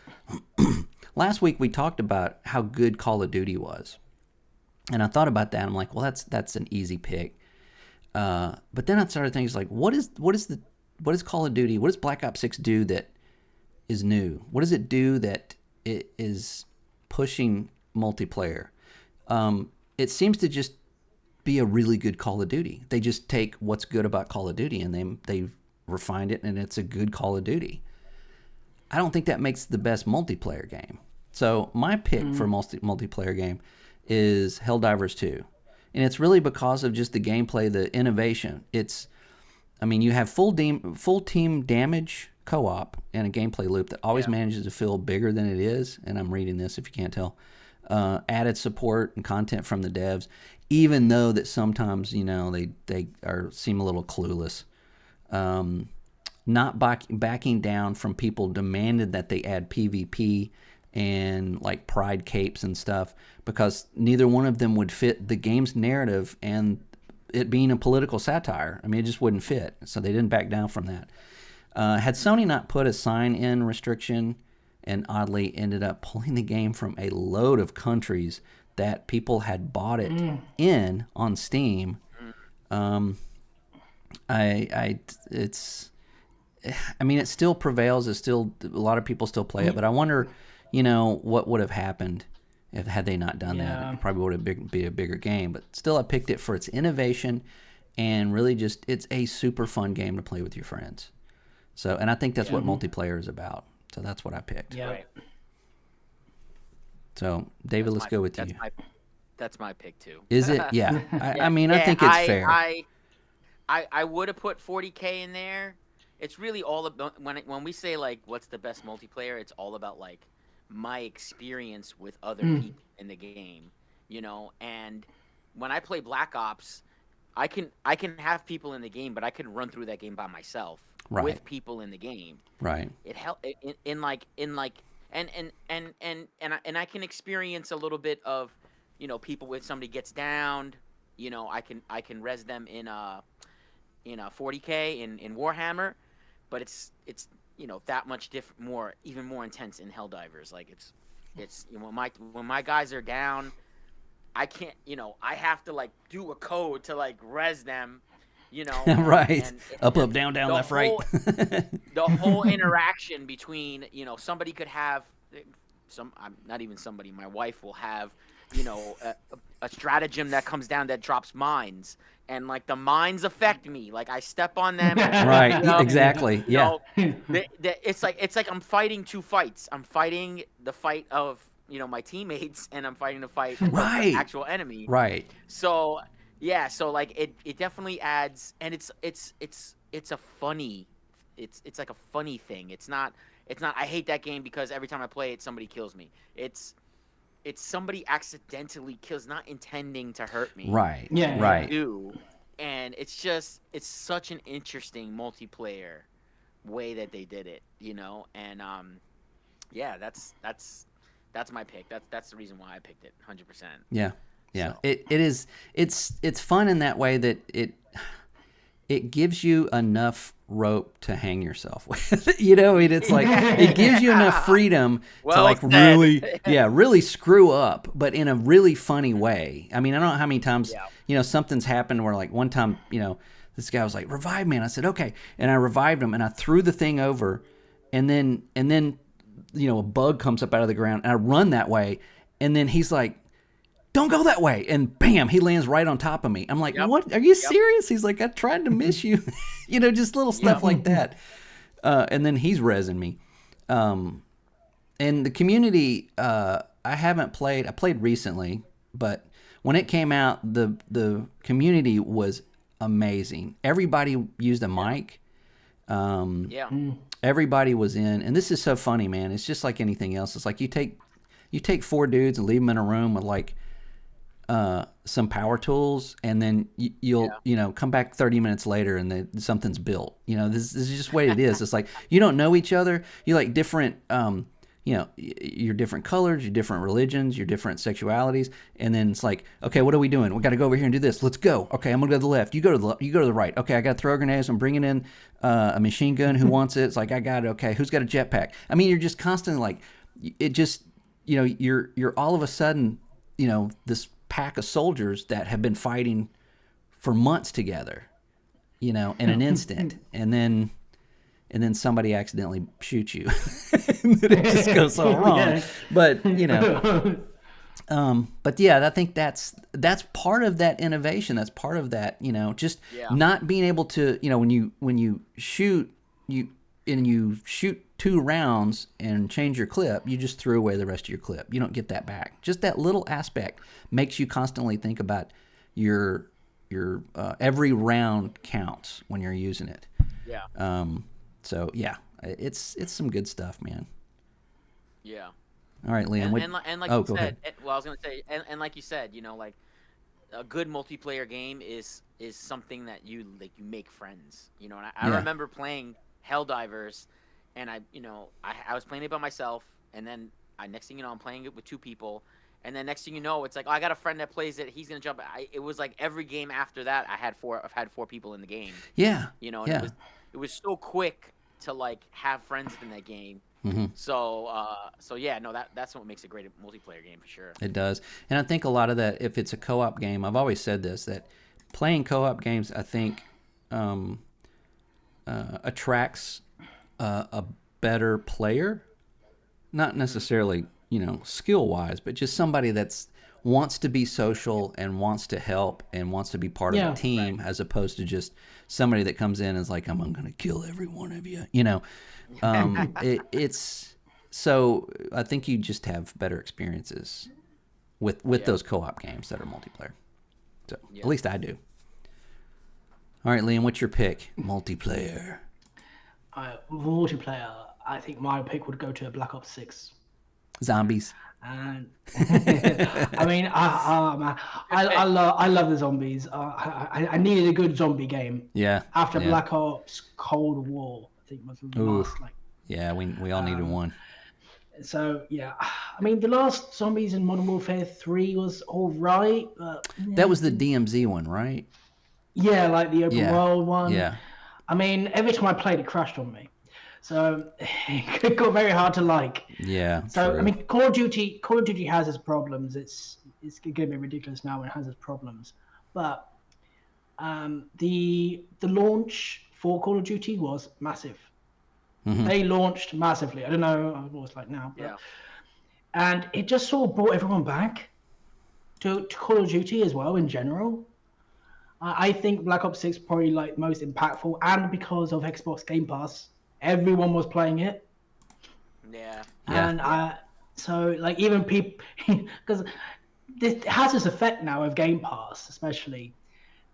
last week we talked about how good Call of Duty was, and I thought about that. I'm like, well, that's an easy pick. But then I started thinking, like, what is Call of Duty? What does Black Ops 6 do that is new? What does it do that it is pushing multiplayer? It seems to just be a really good Call of Duty. They just take what's good about Call of Duty and they refined it, and it's a good Call of Duty. I don't think that makes the best multiplayer game. So my pick for multiplayer game is Helldivers 2. And it's really because of just the gameplay, the innovation. You have full team damage co-op and a gameplay loop that always manages to feel bigger than it is. And I'm reading this if you can't tell. Added support and content from the devs, even though that sometimes, they seem a little clueless. Not backing down from people demanded that they add PvP and like pride capes and stuff, because neither one of them would fit the game's narrative and it being a political satire. It just wouldn't fit. So they didn't back down from that. Had Sony not put a sign-in restriction and oddly ended up pulling the game from a load of countries that people had bought it in on Steam, it still prevails. It's still, a lot of people still play it, but I wonder, what would have happened had they not done that. It probably would have be a bigger game, but still I picked it for its innovation and really just, it's a super fun game to play with your friends. So, and I think that's what multiplayer is about. So that's what I picked. Yeah. Right. So David, let's go with you. That's my pick too. Is it? Yeah. I think it's fair. I would have put 40K in there. It's really all about when we say like what's the best multiplayer, it's all about like my experience with other people in the game, and when I play Black Ops, I can have people in the game, but I can run through that game by myself with people in the game. Right. It help in and I can experience a little bit of, people when somebody gets downed, I can res them in a 40K in Warhammer, but it's that much even more intense in Helldivers. Like it's when my guys are down, I can't, I have to like do a code to like res them, right. and up, down, left, right. The whole interaction between, somebody could have not even somebody, my wife will have, a stratagem that comes down that drops mines, and like the mines affect me, like I step on them. Right. Exactly. Yeah. It's like I'm fighting two fights. I'm fighting the fight of, my teammates, and I'm fighting the fight of the actual enemy. Right. So yeah, so like it definitely adds, and it's a funny, it's like a funny thing. It's not I hate that game because every time I play it somebody kills me. It's somebody accidentally kills, not intending to hurt me. Right. Yeah. Right. And it's such an interesting multiplayer way that they did it, and yeah, that's my pick. That's the reason why I picked it 100%. Yeah. Yeah. So. It is, it's fun in that way that it gives you enough rope to hang yourself with. It's like it gives you enough freedom to like really screw up, but in a really funny way. I don't know how many times something's happened where like one time, this guy was like, revive me, and I said okay, and I revived him and I threw the thing over, and then a bug comes up out of the ground and I run that way, and then he's like, don't go that way, and bam, he lands right on top of me. I'm like, what? Are you serious? He's like, I tried to miss you. Just little stuff like that. And then he's rezzing me. And the community, I haven't played. I played recently, but when it came out, the community was amazing. Everybody used a mic. Everybody was in, and this is so funny, man. It's just like anything else. It's like you take four dudes and leave them in a room with like some power tools, and then you'll come back 30 minutes later and something's built. This is just the way it is. It's like you don't know each other. You like different your different colors, your different religions, your different sexualities, and then it's like, okay, what are we doing? We got to go over here and do this. Let's go. Okay, I'm gonna go to the left. You go to the right. Okay, I got to throw grenades. I'm bringing in a machine gun. Who wants it? It's like, I got it. Okay, who's got a jetpack? I mean, you're just constantly like, it just, you're all of a sudden, this pack of soldiers that have been fighting for months together, in an instant, and then somebody accidentally shoots you. And then it just goes all wrong. Yeah. But but yeah, I think that's part of that innovation. That's part of that, just not being able to, when you shoot you shoot 2 rounds and change your clip, you just threw away the rest of your clip. You don't get that back. Just that little aspect makes you constantly think about your every round counts when you're using it. Yeah. So yeah, it's some good stuff, man. Yeah. All right, Liam. And like you said, well, I was gonna say, and like you said, like a good multiplayer game is something that you make friends. And I remember playing Helldivers, and I was playing it by myself, and then next thing you know, I'm playing it with 2 people. And then next thing you know, it's like, oh, I got a friend that plays it. He's gonna jump. It was like every game after that, I've had 4 people in the game. Yeah. And it was so quick to like have friends in that game. Mm-hmm. So yeah, no, that's what makes a great multiplayer game for sure. It does, and I think a lot of that, if it's a co-op game, I've always said this, that playing co-op games, I think, attracts a better player, not necessarily skill wise, but just somebody that's wants to be social and wants to help and wants to be part of a team, as opposed to just somebody that comes in and is like, I'm going to kill every one of you. It's so I think you just have better experiences with those co-op games that are multiplayer. So at least I do. All right, Liam, what's your pick? Multiplayer. Multiplayer. I think my pick would go to Black Ops 6. Zombies. And I mean, I love the zombies. I needed a good zombie game. Yeah. After Black Ops Cold War, I think was the last Yeah, we all needed one. So yeah, I mean, the last Zombies in Modern Warfare 3 was all right, but that was the DMZ one, right? Yeah, like the open world one. Yeah. I mean, every time I played, it crashed on me. So it got very hard to like. Yeah. So true. I mean, Call of Duty has its problems. It's getting a bit ridiculous now when it has its problems. But the launch for Call of Duty was massive. Mm-hmm. They launched massively. I don't know what it's like now. But, and it just sort of brought everyone back to Call of Duty as well in general. I think Black Ops 6 probably like most impactful, and because of Xbox Game Pass, everyone was playing it. Yeah. And so like even people, because it has this effect now of Game Pass, especially,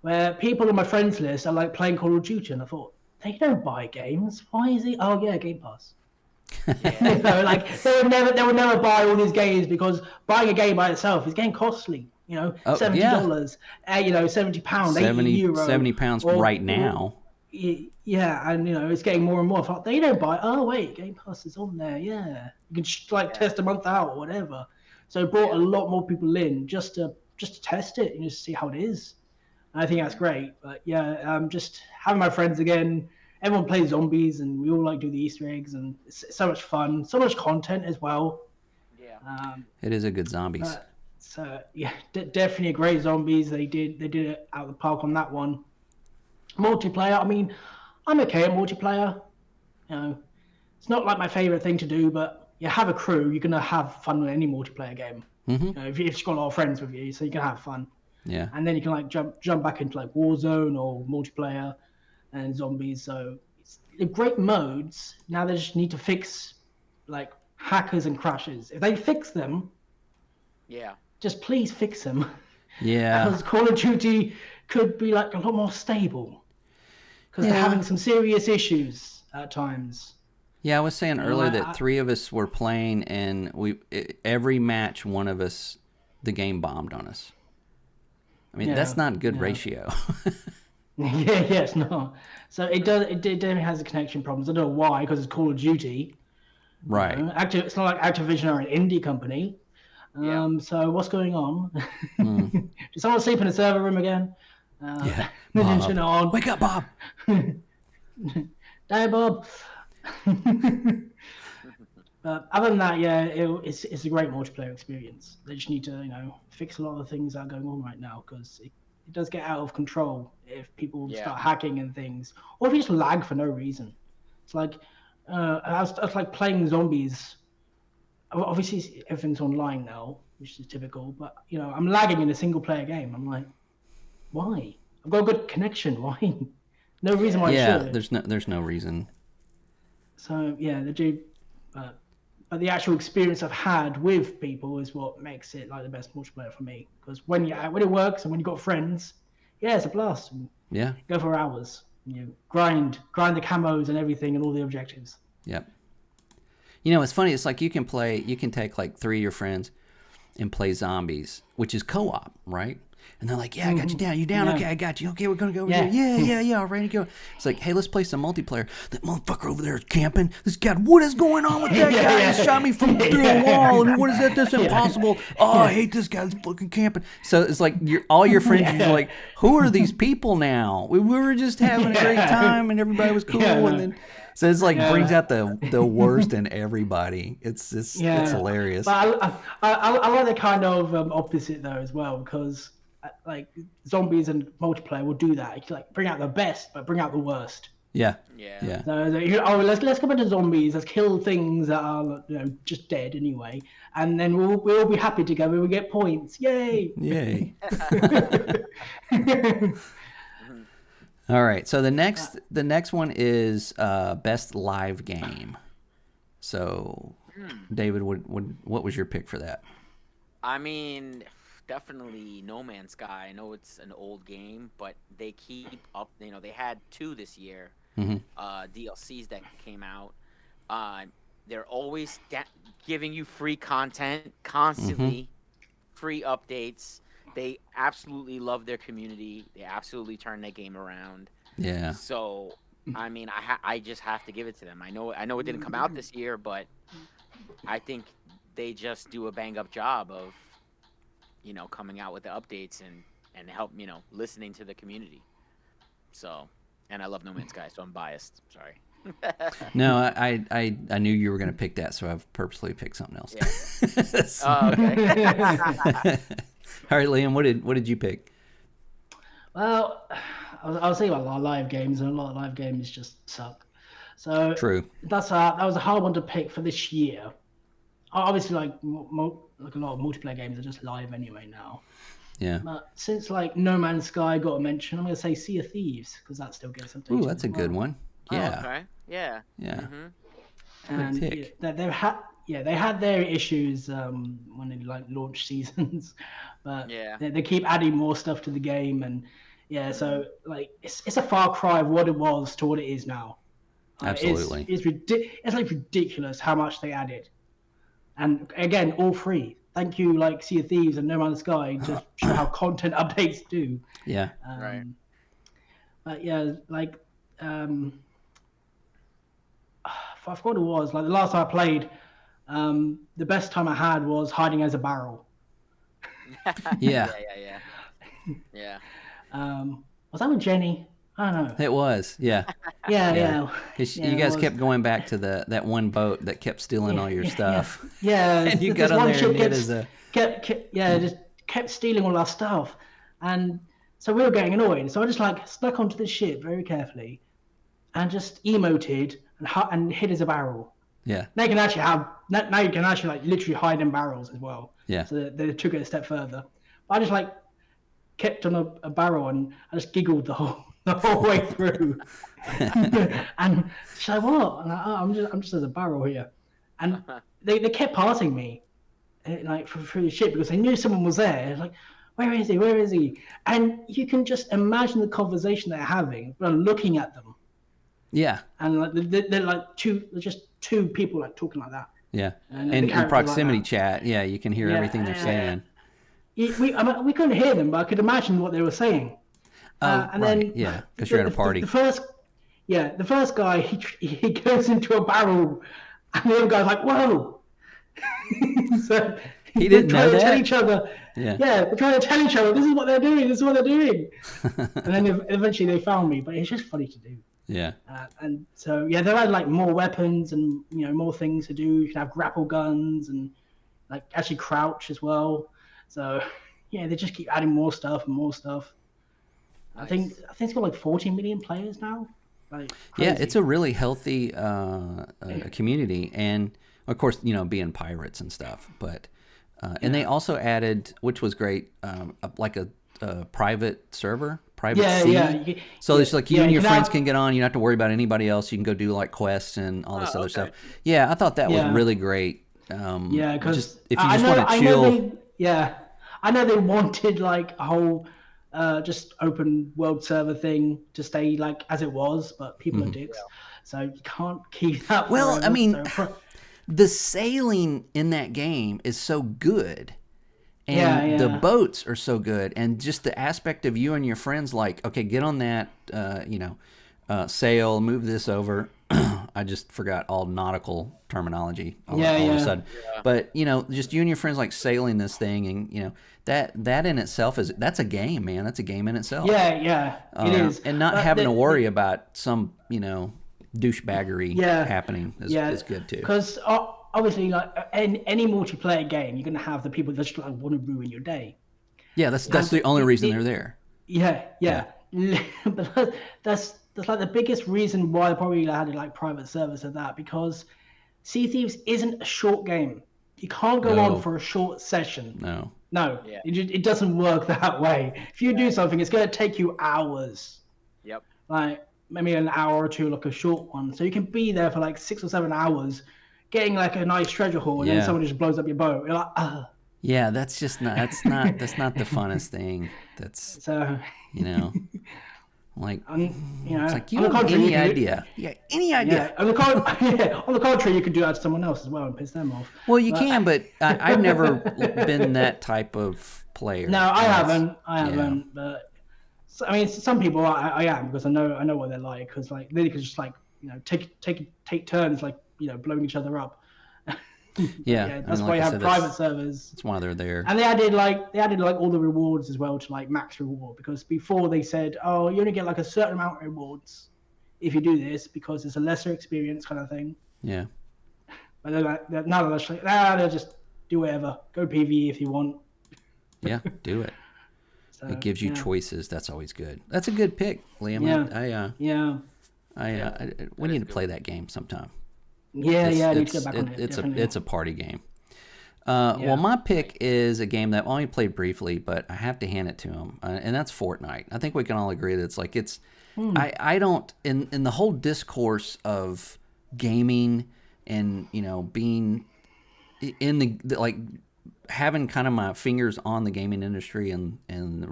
where people on my friends list are like playing Call of Duty, and I thought, they don't buy games. Why is he? Oh yeah, Game Pass. Like they would never buy all these games, because buying a game by itself is getting costly. $70, £70, £80, £70 right now. Yeah, and it's getting more and more. Like, they don't buy. Oh wait, Game Pass is on there. Yeah, you can test a month out or whatever. So it brought a lot more people in just to test it and just see how it is. And I think that's great. But yeah, just having my friends again. Everyone plays zombies, and we all like do the Easter eggs, and it's so much fun, so much content as well. Yeah, it is a good zombies. So yeah, definitely a great zombies. They did it out of the park on that one. Multiplayer. I mean, I'm okay at multiplayer. It's not like my favorite thing to do, but you have a crew, you're gonna have fun with any multiplayer game. Mm-hmm. If you've got a lot of friends with you, so you can have fun. Yeah. And then you can like jump back into like Warzone or multiplayer and zombies. So they're great modes. Now they just need to fix like hackers and crashes. If they fix them, just please fix them. Yeah. Because Call of Duty could be like a lot more stable, because they're having some serious issues at times. Yeah, I was saying earlier that 3 of us were playing, and every match, one of us, the game bombed on us. I mean, that's not a good ratio. It's not. So it definitely has the connection problems. I don't know why, because it's Call of Duty. Right. It's not like Activision are an indie company. So what's going on? Did someone sleep in a server room again? Yeah. They didn't Bob. turn it on. Wake up, Bob. Hey, Bob. But other than that, yeah, it's a great multiplayer experience. They just need to, fix a lot of the things that are going on right now because it does get out of control if people start hacking and things, or if you just lag for no reason. It's like I was like playing zombies. Obviously, everything's online now, which is typical. But I'm lagging in a single player game. I'm like, why? I've got a good connection. Why? No reason why I Yeah, should. there's no reason. So yeah, they do. But the actual experience I've had with people is what makes it like the best multiplayer for me. Because when it works and when you've got friends, yeah, it's a blast. Yeah. Go for hours. Grind the camos and everything and all the objectives. Yep. It's funny. It's like you can take like 3 of your friends and play zombies, which is co-op, right? And they're like, yeah, I got you down. You down? Yeah. Okay, I got you. Okay, we're going to go over here. Yeah, all ready to go. It's like, hey, let's play some multiplayer. That motherfucker over there is camping. This guy, what is going on with that guy? He shot me from through a wall. And what is that? That's impossible. Oh, I hate this guy. He's fucking camping. So it's like all your friends are just like, who are these people now? We were just having a great time and everybody was cool. And then... So it's like brings out the worst in everybody. It's hilarious. But I like the kind of opposite though as well, because like zombies and multiplayer will do that. It's like bring out the best, but bring out the worst. Yeah. So let's go into zombies. Let's kill things that are just dead anyway, and then we'll all be happy together. We get points. Yay! All right, so the next one is best live game. So, David, what was your pick for that? I mean, definitely No Man's Sky. I know it's an old game, but they keep up. They had 2 this year, DLCs that came out. They're always giving you free content constantly, free updates. They absolutely love their community. They absolutely turn their game around. Yeah. So, I mean, I just have to give it to them. I know it didn't come out this year, but I think they just do a bang up job of, coming out with the updates and help, listening to the community. So, and I love No Man's Sky, so I'm biased. Sorry. No, I knew you were going to pick that, so I've purposely picked something else. Yeah. Okay. All right, Liam, what did you pick? Well, I was thinking about a lot of live games, and a lot of live games just suck. So True. That was a hard one to pick for this year. Obviously, like a lot of multiplayer games are just live anyway now. Yeah. But since like No Man's Sky got a mention, I'm going to say Sea of Thieves because that still gets some. Ooh, that's a good one. Yeah. Oh, okay. Yeah. Yeah. And they had their issues when they like launched seasons, but they keep adding more stuff to the game, and so like it's a far cry of what it was to what it is now. Absolutely, it's like ridiculous how much they added, and again, all free. Thank you, like Sea of Thieves and No Man's Sky, to show how content updates do. Yeah, right. But yeah, like I forgot what it was. Like the last time I played, the best time I had was hiding as a barrel. Yeah. Was that with Jenny? I don't know. It was, yeah. Yeah. You guys kept going back to that one boat that kept stealing all your stuff. Yeah. And you got on there and it as a... just kept stealing all our stuff. And so we were getting annoyed. So I just like snuck onto the ship very carefully and just emoted and hid as a barrel. Yeah. Now you can actually like literally hide in barrels as well. Yeah. So they took it a step further. But I just like kept on a barrel and I just giggled the whole way through. And she's like, what? And I'm just as a barrel here. And they kept passing me like through the ship because they knew someone was there. Like, where is he? Where is he? And you can just imagine the conversation they're having by looking at them. Yeah. And like they're like just two people like talking like that. Yeah. And in proximity like chat, you can hear everything they're saying. We couldn't hear them, but I could imagine what they were saying. And then because you're at a party. The first guy he goes into a barrel And the other guy's like, whoa. So He didn't know trying to tell that? each other, Yeah. they're trying to tell each other, this is what they're doing, this is what they're doing. And then eventually they found me, but it's just funny to do. Yeah. And so, yeah, they had like more weapons and, more things to do. You can have grapple guns and like actually crouch as well. So, yeah, they just keep adding more stuff and more stuff. Nice. I think it's got like 14 million players now. Like, Yeah, crazy. it's a really healthy community, and of course, being pirates and stuff. But and they also added, which was great, like a private server, private sea. So it's like you and your friends can get on. You don't have to worry about anybody else. You can go do like quests and all this other stuff. Yeah, I thought that was really great. Because if you just want to chill. I know they wanted like a whole just open world server thing to stay like as it was, but people are dicks, so you can't keep that. Well, forever, I mean, the sailing in that game is so good, and the boats are so good, and just the aspect of you and your friends, like, okay, get on that, sail, move this over. I just forgot all nautical terminology all of a sudden. But, just you and your friends like sailing this thing, and that in itself that's a game, man. That's a game in itself. It is. And not having to worry about some, douchebaggery happening is good too. Because obviously, like in any multiplayer game, you're gonna have the people that just like want to ruin your day. Yeah, that's the only reason they're there. Yeah. But that's like the biggest reason why they probably had like private servers of that, because Sea Thieves isn't a short game. You can't go on for a short session. No, it doesn't work that way. If you do something, it's going to take you hours. Yep. Like maybe an hour or two, like a short one. So you can be there for like 6 or 7 hours, getting like a nice treasure haul, and then someone just blows up your boat. You're like, ugh. Yeah, that's just not. That's not the funnest thing. That's so. Like, it's like you don't have any idea. Yeah, any idea. On the contrary, you could do that to someone else as well and piss them off. Well, you can, but I've never been that type of player. No, I haven't. But I mean, some people I am, because I know what they're like, because like they could just like take turns like blowing each other up. That's why you have private servers. That's why they're there. And they added like all the rewards as well to like max reward, because before they said, oh, you only get like a certain amount of rewards if you do this, because it's a lesser experience kind of thing. Yeah. But they're like, now they're like, they'll just do whatever. Go PvE if you want. Yeah, do it. So, it gives you choices. That's always good. That's a good pick, Liam. We need to play that game sometime. I need to get back on it. It's a party game. Well, my pick is a game that I only played briefly, but I have to hand it to him, and that's Fortnite. I think we can all agree that it's like I don't in the whole discourse of gaming and being in the like having kind of my fingers on the gaming industry and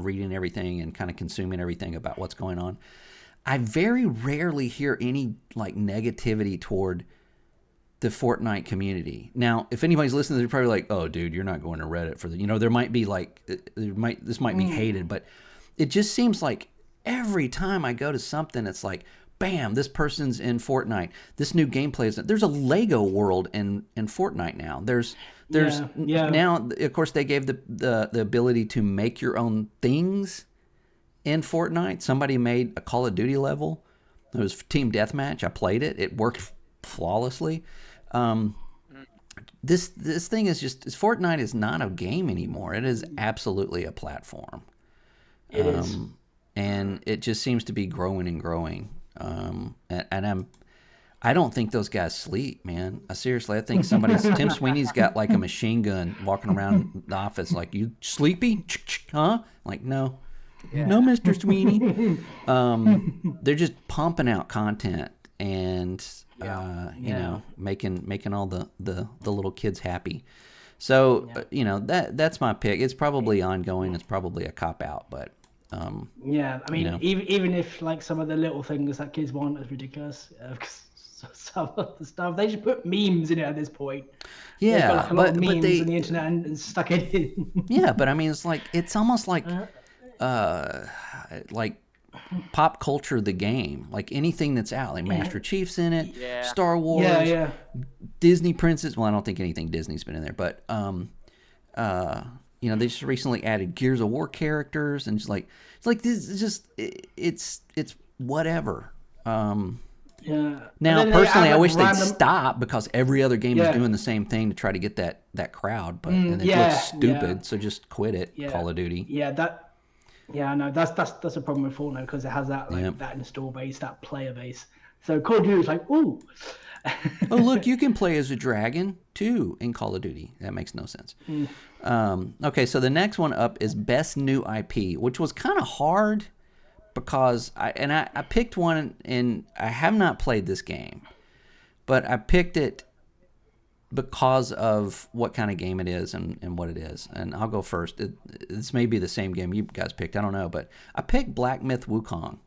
reading everything and kind of consuming everything about what's going on. I very rarely hear any like negativity toward the Fortnite community. Now, if anybody's listening, they're probably like, "Oh, dude, you're not going to Reddit for the." There might be like, this might be hated, but it just seems like every time I go to something, it's like, bam, this person's in Fortnite. This new gameplay is. There's a Lego world in Fortnite now. There's now, of course, they gave the ability to make your own things in Fortnite. Somebody made a Call of Duty level. It was team deathmatch. I played it. It worked flawlessly. This thing is just Fortnite is not a game anymore. It is absolutely a platform. It is, and it just seems to be growing and growing. And I don't think those guys sleep, man. Seriously, I think Tim Sweeney's got like a machine gun walking around the office, like, you sleepy, huh? Like, no, Mr. Sweeney. They're just pumping out content and. Making all the little kids happy. So that's my pick. It's probably ongoing. It's probably a cop out, but I mean, even if like some of the little things that kids want is ridiculous, because some of the stuff they just put memes in it at this point. Yeah, got, like, a lot of memes on the internet and stuck it in. Yeah, but I mean, it's almost like pop culture, the game, like anything that's out, like Master Chief's in it, Star Wars, Disney princess. Well, I don't think anything Disney's been in there, but they just recently added Gears of War characters, and it's like this is just it's whatever. Yeah. Now, personally, I wish they'd random... stop because every other game is doing the same thing to try to get that crowd, but and it looks stupid. So just quit it, Call of Duty. I know that's a problem with Fortnite because it has that that install base, that player base. So Call of Duty is like, ooh. Oh, look, you can play as a dragon too in Call of Duty. That makes no sense. Okay, so the next one up is Best New IP, which was kind of hard because I picked one, and I have not played this game, but I picked it because of what kind of game it is and what it is. And I'll go first. This may be the same game you guys picked. I don't know, but I picked Black Myth Wukong.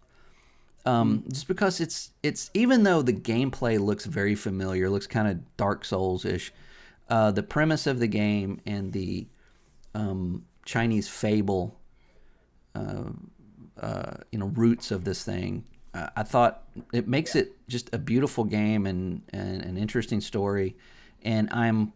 Just because it's even though the gameplay looks very familiar, looks kind of Dark Souls-ish, the premise of the game and the Chinese fable, roots of this thing, I thought it makes it just a beautiful game and an interesting story. And I'm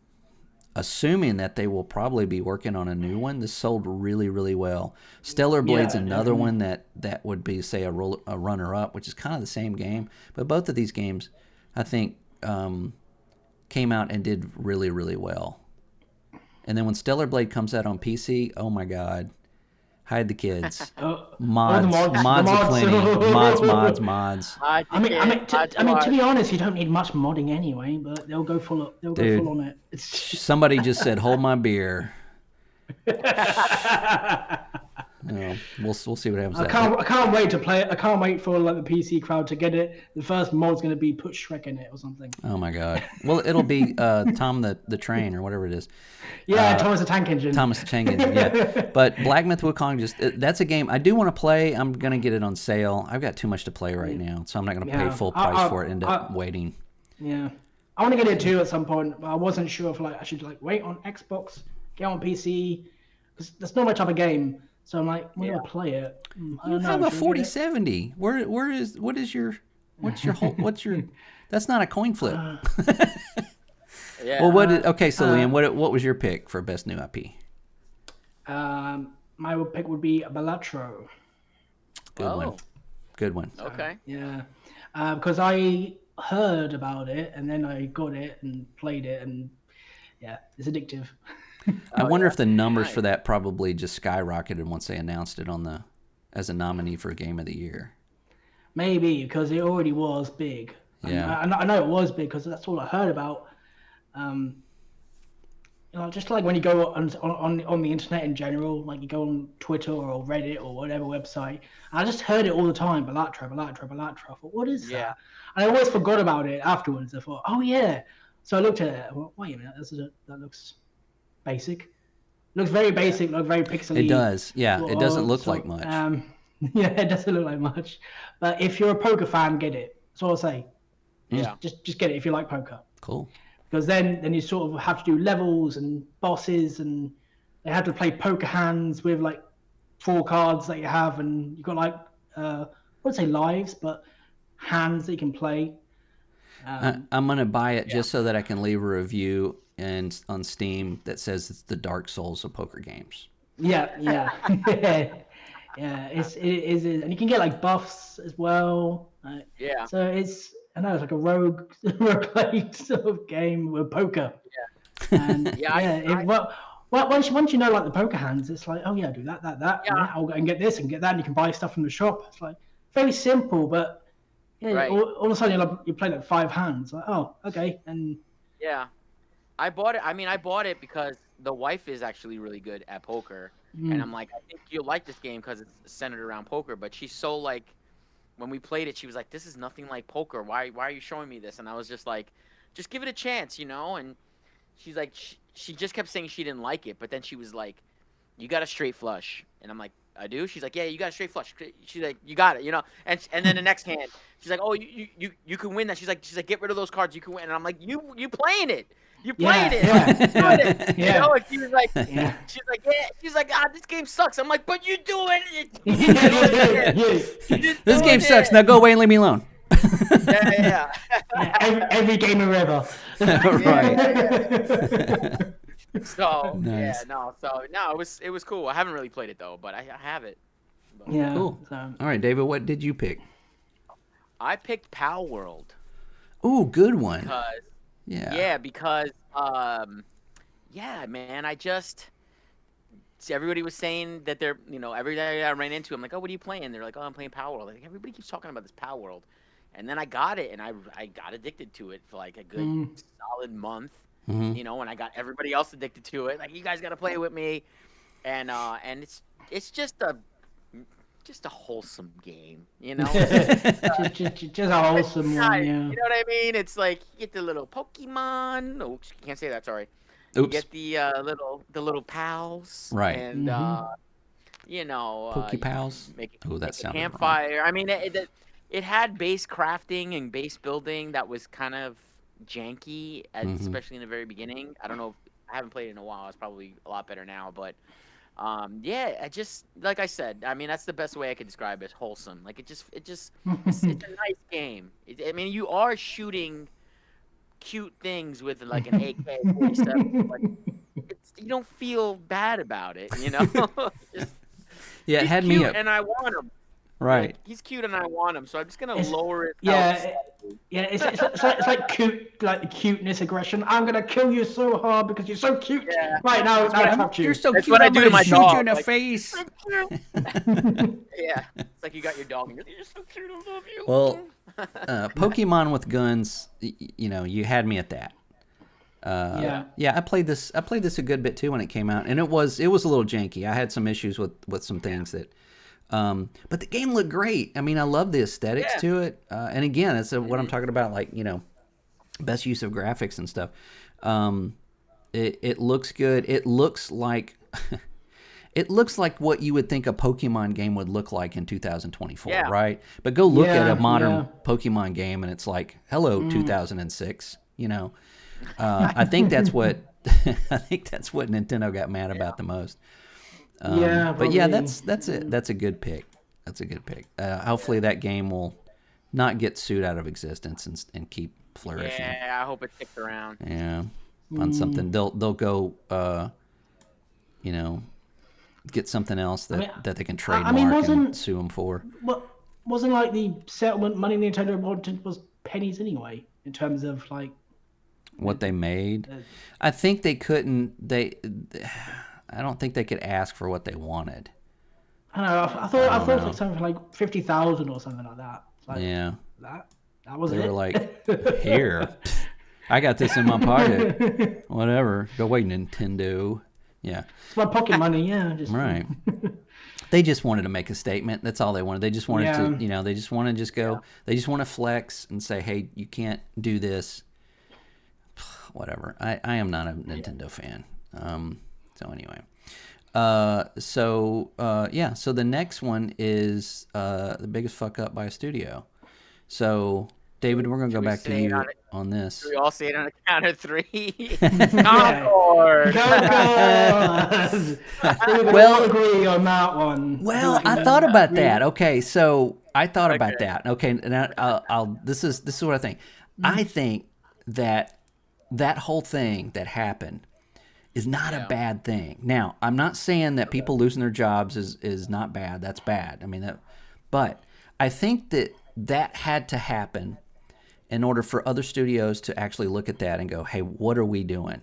assuming that they will probably be working on a new one. This sold really, really well. Stellar Blade's another one that would be, say, a runner-up, which is kind of the same game. But both of these games, I think, came out and did really, really well. And then when Stellar Blade comes out on PC, oh my God, hide the kids. Mods aplenty. Mods. I mean, to be honest, you don't need much modding anyway, but they'll go full on it. Somebody just said, "Hold my beer." We'll see what happens. I can't wait to play it. I can't wait for the PC crowd to get it. The first mod's going to be put Shrek in it or something. Oh my God! Well, it'll be Tom the Train or whatever it is. Yeah, Thomas the Tank Engine. Thomas the Tank Engine. Yeah, but Black Myth Wukong that's a game I do want to play. I'm going to get it on sale. I've got too much to play right now, so I'm not going to pay full price for it. End up waiting. Yeah, I want to get it too at some point, but I wasn't sure if I should wait on Xbox, get on PC, because that's not my type of game. So I'm like, when do I play it? You have a 4070. What's your that's not a coin flip. Yeah. Well, Liam, what was your pick for best new IP? My pick would be Balatro. Good one. Okay. Yeah. Because I heard about it and then I got it and played it, and yeah, it's addictive. I wonder if the numbers for that probably just skyrocketed once they announced it as a nominee for Game of the Year. Maybe, because it already was big. Yeah. I know it was big because that's all I heard about. Just like when you go on the internet in general, like you go on Twitter or Reddit or whatever website, and I just heard it all the time, Balatro. I thought, what is that? And I always forgot about it afterwards. I thought, oh yeah. So I looked at it. Well, wait a minute, that looks basic. Looks very basic, looks very pixely. It does, yeah. It doesn't look like much. Yeah, it doesn't look like much. But if you're a poker fan, get it. That's all I'll say. Yeah. Just get it if you like poker. Cool. Because then you sort of have to do levels and bosses, and they have to play poker hands with 4 cards that you have, and you've got I wouldn't say lives, but hands that you can play. I'm gonna buy it just so that I can leave a review on Steam that says it's the Dark Souls of poker games. Yeah. Yeah, it is, and you can get buffs as well. Yeah. So it's like a roguelike sort of game with poker. Yeah. And once you know the poker hands, it's like, oh yeah, do that. Yeah. I'll go and get this and get that, and you can buy stuff from the shop. It's very simple, but yeah, all of a sudden you play 5 hands. Oh, okay, and yeah. I bought it. I mean, I bought it because the wife is actually really good at poker, and I'm like, I think you'll like this game because it's centered around poker. But she's so when we played it, she was like, "This is nothing like poker. Why are you showing me this?" And I was just like, "Just give it a chance, And she's like, she just kept saying she didn't like it, but then she was like, "You got a straight flush," and I'm like, "I do." She's like, "Yeah, you got a straight flush." She's like, "You got it," And then the next hand, she's like, "Oh, you can win that." She's like, "Get rid of those cards. You can win." And I'm like, "You playing it." You played it. Yeah. It. Yeah. And she was like, she's like, yeah. She's like, this game sucks. I'm like, but you doing it. This game sucks. Now go away and leave me alone. Yeah. Yeah, every gamer ever. Right. So Nice. it was cool. I haven't really played it though, but I have it. But Yeah. Cool. So All right, David, what did you pick? I picked Pal World Ooh, good one. because Yeah. yeah, because yeah, man, I just see everybody was saying that they're every day I ran into, I'm like, oh, what are you playing? They're like, oh, I'm playing Power World. Like everybody keeps talking about this Power World, and then I got it, and I got addicted to it for like a good solid month, Mm-hmm. and I got everybody else addicted to it. Like you guys got to play with me, and it's just a wholesome game, just a wholesome one, Nice. yeah. You know what I mean? It's like you get the little Pokemon. Oh, can't say that. Sorry. You Oops. get the little pals, Right. and Pokey you Pals. Oh, that make a sounded wrong. campfire. I mean, it had base crafting and base building that was kind of janky, especially in the very beginning. I don't know. I haven't played it in a while. It's probably a lot better now, but yeah, I just like I said. I mean, that's the best way I could describe it. Wholesome. Like it's a nice game. I mean, you are shooting cute things with like an AK-47. Like you don't feel bad about it, Just, Yeah, it he's had me cute up. and I want him. Right. Like, he's cute and I want him, so I'm just gonna It's- lower it. yeah, it's like cute, like the cuteness aggression. I'm gonna kill you so hard because you're so cute. Yeah. Right now, I touch you. You're so That's cute. what I I'm do gonna to my shoot dog, you in the like, face. Yeah, it's like you got your dog and you're so cute. I love you. Well, Pokemon with guns. You had me at that. Yeah, I played this a good bit too when it came out, and it was a little janky. I had some issues with some things that, but the game looked great. I mean, I love the aesthetics Yeah. to it, and again, it's what I'm talking about, like best use of graphics and stuff. It looks good. It looks like it looks like what you would think a Pokemon game would look like in 2024, Yeah. right? But go look at Yeah, a modern yeah. Pokemon game, and it's like, hello, 2006. I think that's what I think that's what Nintendo got mad about the most. Yeah, But yeah, probably. that's it. That's a good pick. That's a good pick. Hopefully that game will not get sued out of existence and keep flourishing. Yeah, I hope it sticks around. Yeah, on something they'll go get something else that they can trademark and wasn't- sue them for. What wasn't like the settlement money Nintendo wanted was pennies anyway in terms of like. What they made, I think they couldn't. I don't think they could ask for what they wanted. I don't know. I thought it was like something like 50,000 or something like that. Like, Yeah, that was they it. were like, "Here, I got this in my pocket. Whatever. Go away, Nintendo." Yeah, It's my pocket money. Yeah, just right. They just wanted to make a statement. That's all they wanted. They just wanted to, they just want to just go. They just want to flex and say, "Hey, you can't do this." Whatever. I am not a Nintendo fan. So anyway. So the next one is the biggest fuck up by a studio. So David, we're gonna go back to you on this. We all say it on a count of 3. Concord. Well, agree on that one. Well, I thought about that. Okay, so I thought about that. Okay, and I'll this is what I think. I think that whole thing that happened is not a bad thing. Now, I'm not saying that people losing their jobs is not bad. That's bad. I mean, but I think that had to happen in order for other studios to actually look at that and go, "Hey, what are we doing?"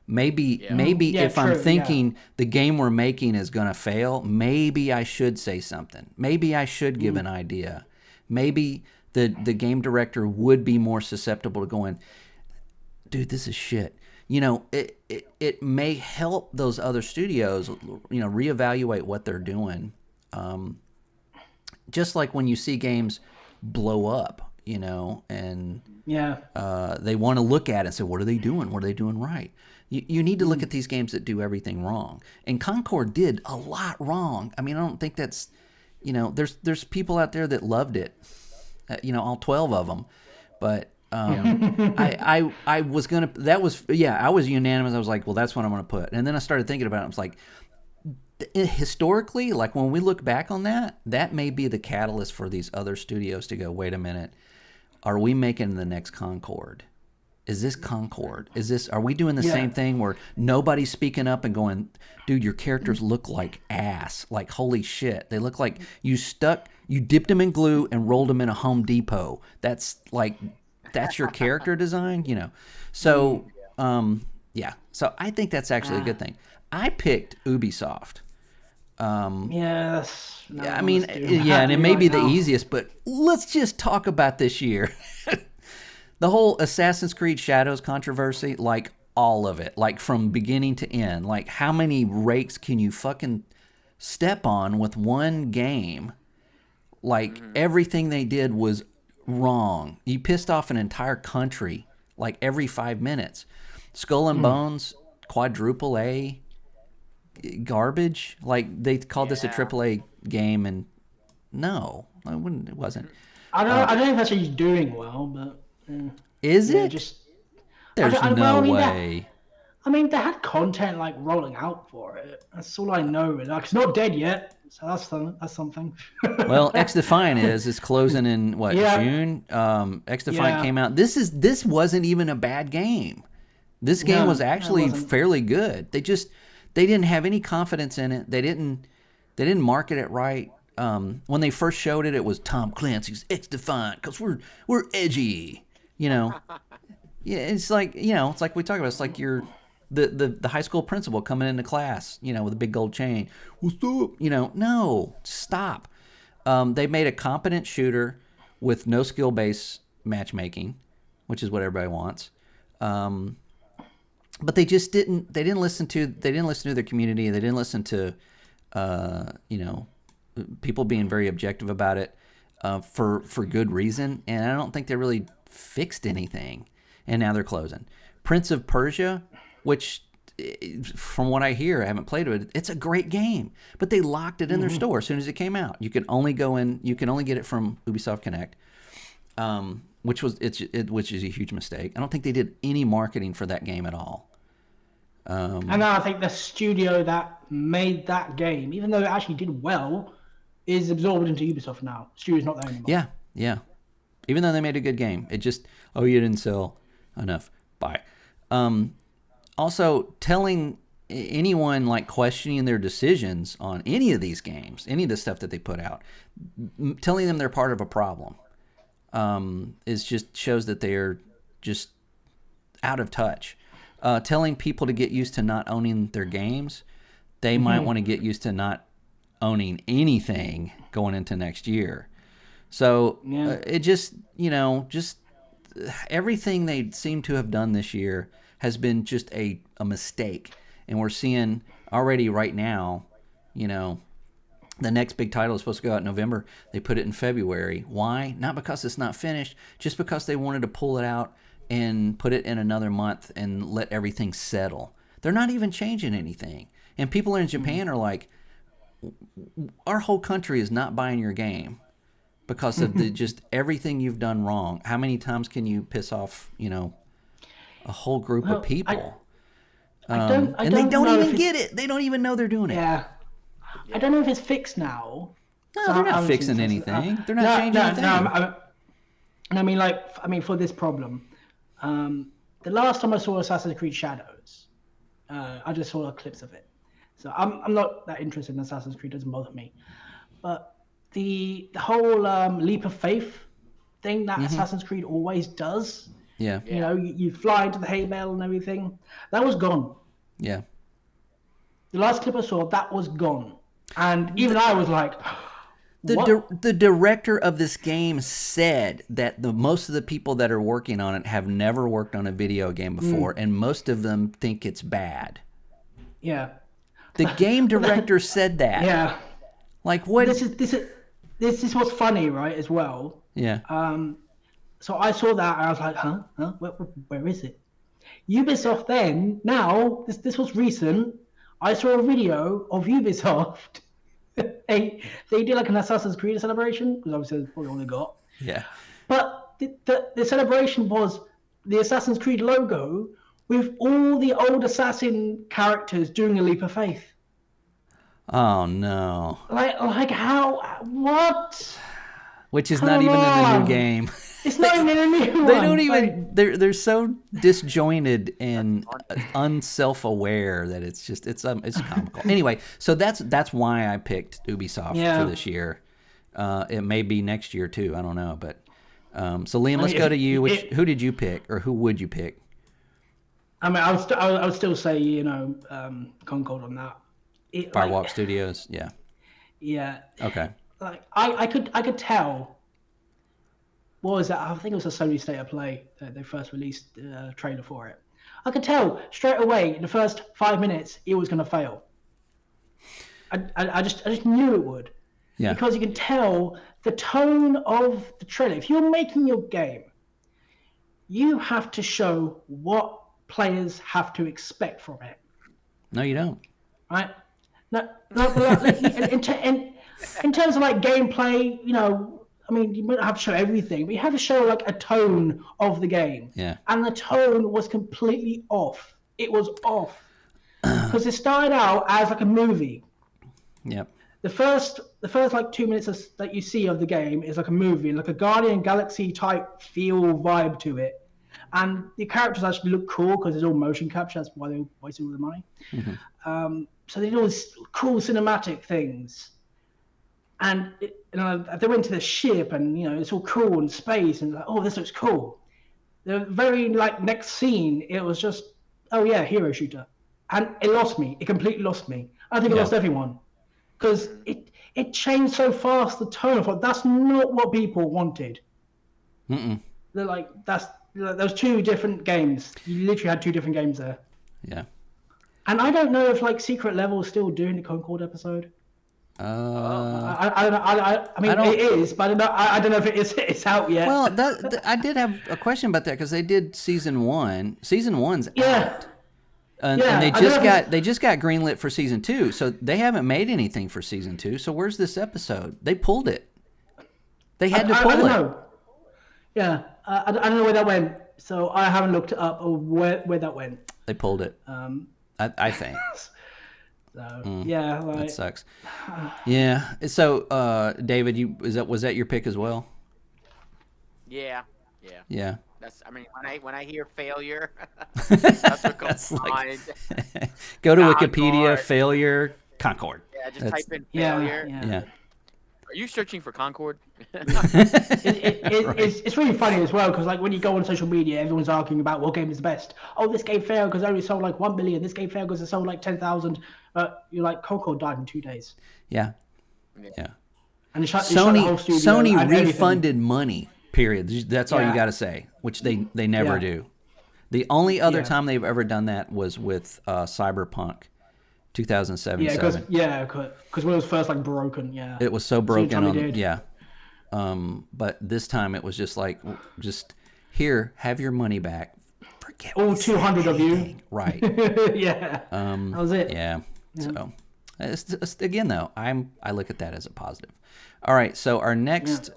Maybe if I'm thinking the game we're making is going to fail, maybe I should say something. Maybe I should give an idea. Maybe the game director would be more susceptible to going, "Dude, this is shit." It may help those other studios, reevaluate what they're doing. Just like when you see games blow up, and they want to look at it and say, "What are they doing? What are they doing right?" You need to look at these games that do everything wrong. And Concord did a lot wrong. I mean, I don't think that's, there's people out there that loved it, all 12 of them, but. I was gonna. That was I was unanimous. I was like, well, that's what I'm gonna put. And then I started thinking about it. I was like, historically, like when we look back on that may be the catalyst for these other studios to go, wait a minute, are we making the next Concord? Is this Concord? Are we doing the same thing where nobody's speaking up and going, dude, your characters look like ass. Like, holy shit. They look like you dipped them in glue and rolled them in a Home Depot. That's your character design, you know? So, yeah. So I think that's actually a good thing. I picked Ubisoft. Yes. No, Yeah, I mean, yeah, and it may be the easiest, but let's just talk about this year. The whole Assassin's Creed Shadows controversy, like all of it, like from beginning to end, like how many rakes can you fucking step on with one game? Like everything they did was wrong. You pissed off an entire country like every 5 minutes. Skull and Bones, quadruple A garbage. Like they called this a triple A game, and no, it wasn't. I don't know if that's actually doing well, but Is it? There's no mean, way. They had content like rolling out for it. That's all I know. Like, it's not dead yet, so that's something. Well, X Defiant is closing in June. X Defiant came out. This wasn't even a bad game. This game was actually fairly good. They didn't have any confidence in it. They didn't market it right. When they first showed it, it was Tom Clancy's X Defiant because we're edgy, you know. Yeah, it's like we talk about. It's like you're the high school principal coming into class, you know, with a big gold chain. What's up? You know, no, stop. They made a competent shooter with no skill based matchmaking, which is what everybody wants. But they just didn't. They didn't listen to their community. They didn't listen to, people being very objective about it, for good reason. And I don't think they really fixed anything. And now they're closing. Prince of Persia, which, from what I hear, I haven't played it. It's a great game, but they locked it in their store as soon as it came out. You can only go in. You can only get it from Ubisoft Connect, which is a huge mistake. I don't think they did any marketing for that game at all. And I think the studio that made that game, even though it actually did well, is absorbed into Ubisoft now. Studio's not there anymore. Yeah. Even though they made a good game, it just, you didn't sell enough. Bye. Also, telling anyone like questioning their decisions on any of these games, any of the stuff that they put out, telling them they're part of a problem, is just shows that they are just out of touch. Telling people to get used to not owning their games, they might want to get used to not owning anything going into next year. So it just, just everything they seem to have done this year has been just a mistake. And we're seeing already right now, the next big title is supposed to go out in November. They put it in February. Why? Not because it's not finished, just because they wanted to pull it out and put it in another month and let everything settle. They're not even changing anything. And people in Japan are like, our whole country is not buying your game because of just everything you've done wrong. How many times can you piss off, a whole group of people? And they don't even get it. They don't even know they're doing it. Yeah. I don't know if it's fixed now. No, they're not fixing anything. They're not changing anything. For this problem, the last time I saw Assassin's Creed Shadows, I just saw clips of it. So I'm not that interested in Assassin's Creed. It doesn't bother me. But the whole leap of faith thing that Assassin's Creed always does. Yeah. You fly into the hay bale and everything. That was gone. Yeah. The last clip I saw, that was gone. And even I was like, the director of this game said that most of the people that are working on it have never worked on a video game before, and most of them think it's bad. Yeah. The game director said that. Yeah. Like what? This is what's funny, right? As well. Yeah. So I saw that and I was like, huh? Where is it? Ubisoft then, now, this was recent. I saw a video of Ubisoft. they did like an Assassin's Creed celebration, because obviously that's probably all they got. Yeah. But the celebration was the Assassin's Creed logo with all the old Assassin characters doing a leap of faith. Oh, no. Like how? What? Which is not even in the new game. It's not even a new one. They don't even. They're so disjointed and unself-aware that it's comical. Anyway, so that's why I picked Ubisoft for this year. It may be next year too. I don't know, but so Liam, let's go to you. Who did you pick, or who would you pick? I mean, I would still say Concord on that. Firewalk Studios, yeah. Yeah. Okay. Like I could tell. What was that? I think it was a Sony State of Play that they first released the trailer for it. I could tell straight away in the first 5 minutes it was going to fail. I just knew it would. Yeah. Because you can tell the tone of the trailer. If you're making your game, you have to show what players have to expect from it. No, you don't. Right? No, in terms of like gameplay, I mean, you might have to show everything, but you have to show like a tone of the game. Yeah. And the tone was completely off. It was off because it started out as like a movie. Yep. The first like 2 minutes that you see of the game is like a movie, like a Guardian Galaxy type feel vibe to it. And the characters actually look cool because it's all motion capture. That's why they wasted all the money. Mm-hmm. So they did all these cool cinematic things. And they went to the ship, and it's all cool in space, and like, oh, this looks cool. The very next scene, it was just, oh yeah, hero shooter, and it lost me. It completely lost me. I think it lost everyone because it changed so fast. The tone of it, that's not what people wanted. They're like those two different games. You literally had two different games there. Yeah. And I don't know if Secret Level is still doing the Concord episode. I don't know. I mean, it is, but I don't know if it's out yet. Well, I did have a question about that because they did season one. Season one's out, and they just got greenlit for season 2. So they haven't made anything for season 2. So where's this episode? They pulled it. They had to pull it. I don't know. Yeah, I don't know where that went. So I haven't looked it up or where that went. They pulled it. I think. So yeah, that sucks. Yeah. So, David, was that your pick as well? Yeah. That's. I mean, when I hear failure, that's what comes to mind. Go to Wikipedia. Failure. Concord. Yeah, just type in failure. Yeah. Are you searching for Concord? It's really funny as well because when you go on social media, everyone's arguing about what game is best. Oh, this game failed because it only sold 1 million. This game failed because it sold 10,000. You're like, Concord died in 2 days. Yeah. And Sony refunded money. Period. That's all you got to say, which they never do. The only other time they've ever done that was with Cyberpunk 2077. Because when it was first broken, it was so broken. But this time it was just here, have your money back. Forget all 200 of you. Right. Yeah. That was it. Yeah. So again though, I look at that as a positive. All right. So our next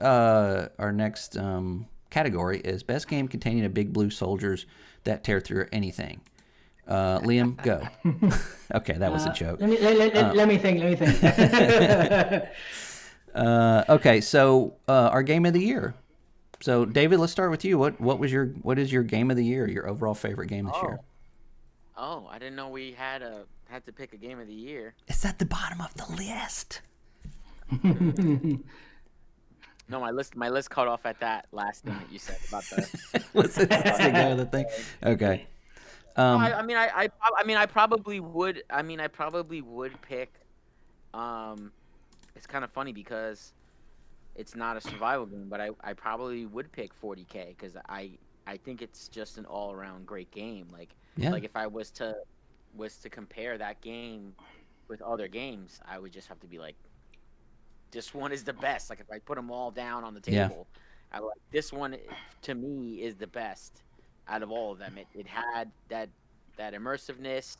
category is best game containing a big blue soldiers that tear through anything. Liam, go. Okay, that was a joke. Let me think. Okay, so our game of the year. So David, let's start with you. What is your game of the year? Your overall favorite game this year? Oh, I didn't know we had to pick a game of the year. It's at the bottom of the list. No, my list cut off at that last thing that you said about the. Was it the thing? Okay. I probably would. I probably would pick. It's kind of funny because it's not a survival game, but I probably would pick 40K because I think it's just an all around great game. Like if I was to compare that game with other games, I would just have to be like, this one is the best. Like if I put them all down on the table, this one to me is the best out of all of them. It had that immersiveness,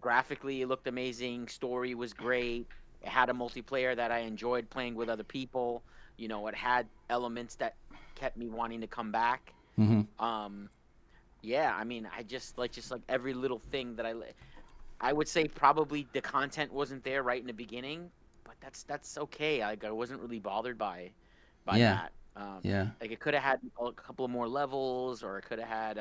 graphically it looked amazing, story was great, it had a multiplayer that I enjoyed playing with other people, it had elements that kept me wanting to come back. Mm-hmm. I just like every little thing that I would say probably the content wasn't there right in the beginning, but that's okay. I wasn't really bothered by that. Yeah. Like it could have had a couple of more levels, or it could have had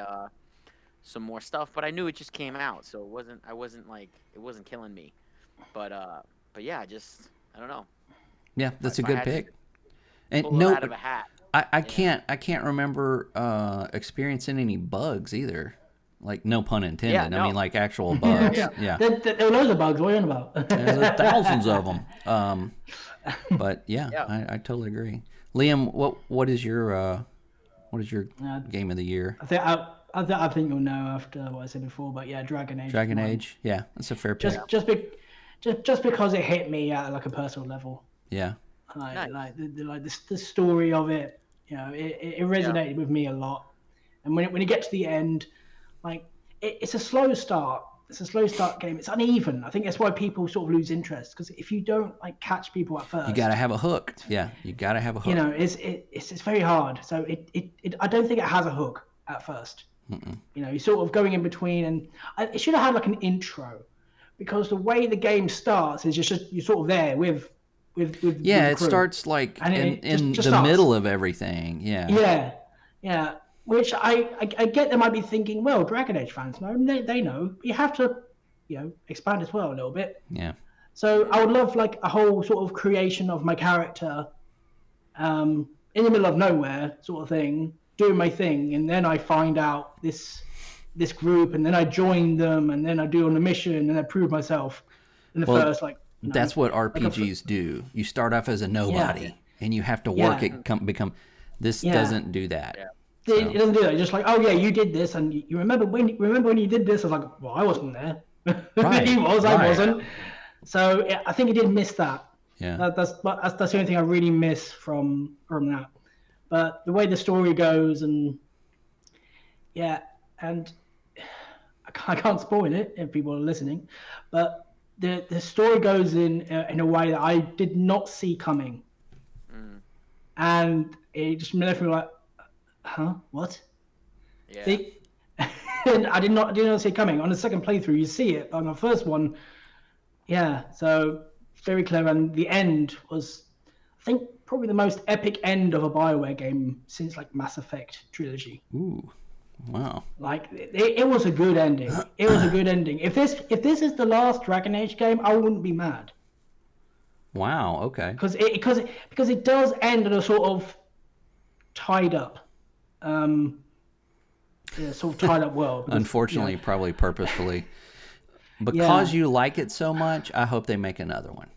some more stuff. But I knew it just came out, so it wasn't. I wasn't like it wasn't killing me. But yeah, I don't know. Yeah, that's a If I good had to pick. And pull it out of a hat. I Yeah. can't remember experiencing any bugs either. Like no pun Yeah, intended. I mean no. like actual bugs. Yeah, Yeah. there were loads of bugs. What are you on about? There's thousands of them. But yeah, Yeah. I totally agree. Liam, what is your Uh, game of the year? I think you'll know after what I said before, but yeah, Dragon Age. Dragon Mine. Age. Yeah, that's a fair pick. Just because it hit me at like a personal level, Yeah. Nice. like the story of it, it resonated with me a lot. And when you get to the end, like it's a slow start. It's a slow start game. It's uneven. I think that's why people sort of lose interest because if you don't like catch people at first, You got to have a hook. Yeah, you got to have a hook. it's very hard. So I don't think it has a hook at first. You're sort of going in between, and it should have had like an intro, because the way the game starts is you're sort of there with Yeah, the it crew. starts like And it in just the starts. middle of everything. Yeah. Yeah. Which I get they might be thinking, well, Dragon Age fans know, they know. But you have to, expand as well a little bit. Yeah. So I would love like a whole sort of creation of my character, in the middle of nowhere sort of thing, doing my thing, and then I find out this group, and then I join them, and then I do on a mission, and I prove myself in the Well, first that's what RPGs do. You start off as a nobody, and you have to work Yeah. it become. This Yeah. doesn't do that. Yeah. It doesn't do that. It's just like, oh yeah, you did this, and you remember when you did this? I was like, well, I wasn't there. Right, He was, right. I wasn't. So yeah, I think he did miss that. Yeah. That's the only thing I really miss from that. But the way the story goes, and yeah, and I can't spoil it if people are listening, but the story goes in a way that I did not see coming, and it just left me like, huh, what? Yeah. And I did not see it coming. On the second playthrough, you see it. On the first one, yeah. So very clever, and the end was, I think, probably the most epic end of a BioWare game since like Mass Effect trilogy. Ooh. Wow. Like it was a good ending. It was a good ending. If this is the last Dragon Age game, I wouldn't be mad. Wow. Okay. Because it does end in a sort of tied up, sort of tied up world. Because, Unfortunately, probably purposefully. Because you like it so much, I hope they make another one.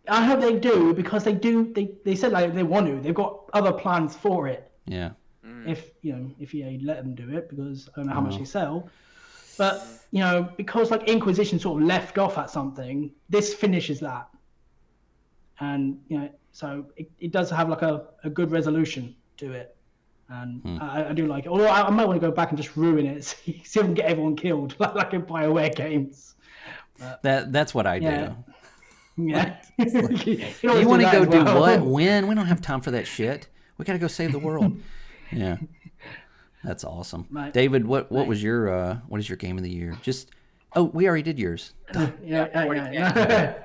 I hope they do, because they do. They said like they want to. They've got other plans for it. Yeah. If you let them do it, because I don't know how much they sell. But because like Inquisition sort of left off at something, this finishes that. And so it does have like a good resolution to it, and I do like it. Although I might want to go back and just ruin it, see if I can get everyone killed like in BioWare games. That's what I do. Yeah. You want to go do what? When? We don't have time for that shit. We got to go save the world. Yeah. That's awesome. Right. David, what is your game of the year? We already did yours. Yeah.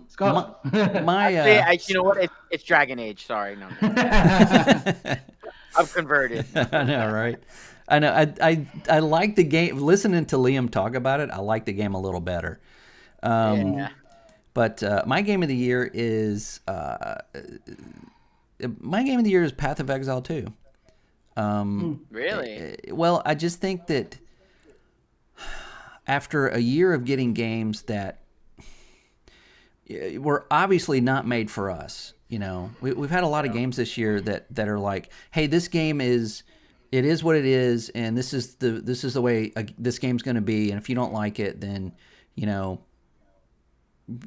Scott. My You know what? It's Dragon Age. Sorry, no. I've converted. I know, right? I know. I like the game. Listening to Liam talk about it, I like the game a little better. Yeah. But my game of the year is Path of Exile 2. Really? Well, I just think that after a year of getting games that were obviously not made for us, we've had a lot of games this year that are like, hey, this game is what it is, and this is the way this game's going to be, and if you don't like it, then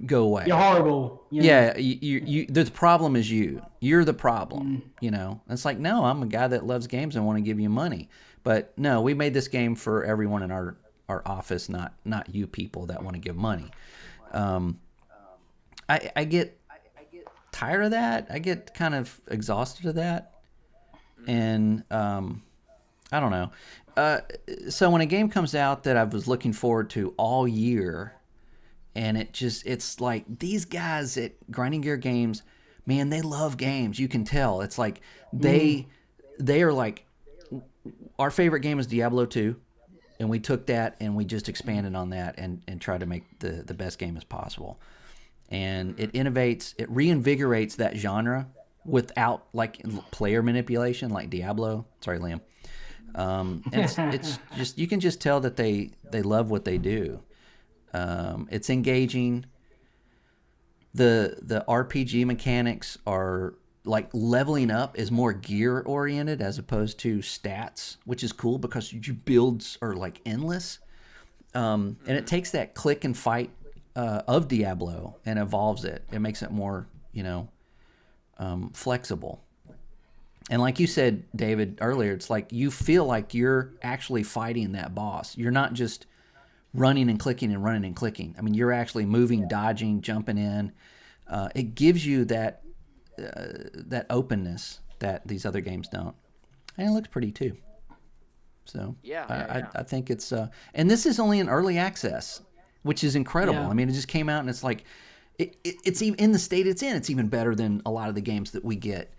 go away. You're horrible. Yeah, you the problem is you. You're the problem. It's like, no, I'm a guy that loves games and want to give you money. But no, we made this game for everyone in our office, not you people that want to give money. I get tired of that. I get kind of exhausted of that. And I don't know. So when a game comes out that I was looking forward to all year, and it's like these guys at Grinding Gear Games man, they love games. You can tell. It's like they are like, our favorite game is Diablo 2, and we took that and we just expanded on that and tried to make the best game as possible. And it innovates, it reinvigorates that genre without like player manipulation like Diablo. Sorry, Liam. And it's just, you can just tell that they love what they do. It's engaging. The RPG mechanics are like leveling up is more gear oriented as opposed to stats, which is cool because your builds are like endless. And it takes that click and fight of Diablo and evolves it. It makes it more, flexible. And like you said, David, earlier, it's like you feel like you're actually fighting that boss. You're not just running and clicking and running and clicking. I mean, you're actually moving, dodging, jumping in. It gives you that openness that these other games don't. And it looks pretty too. So I think it's and this is only in early access, which is incredible. I mean, it just came out and it's like it's even in the state it's in. It's even better than a lot of the games that we get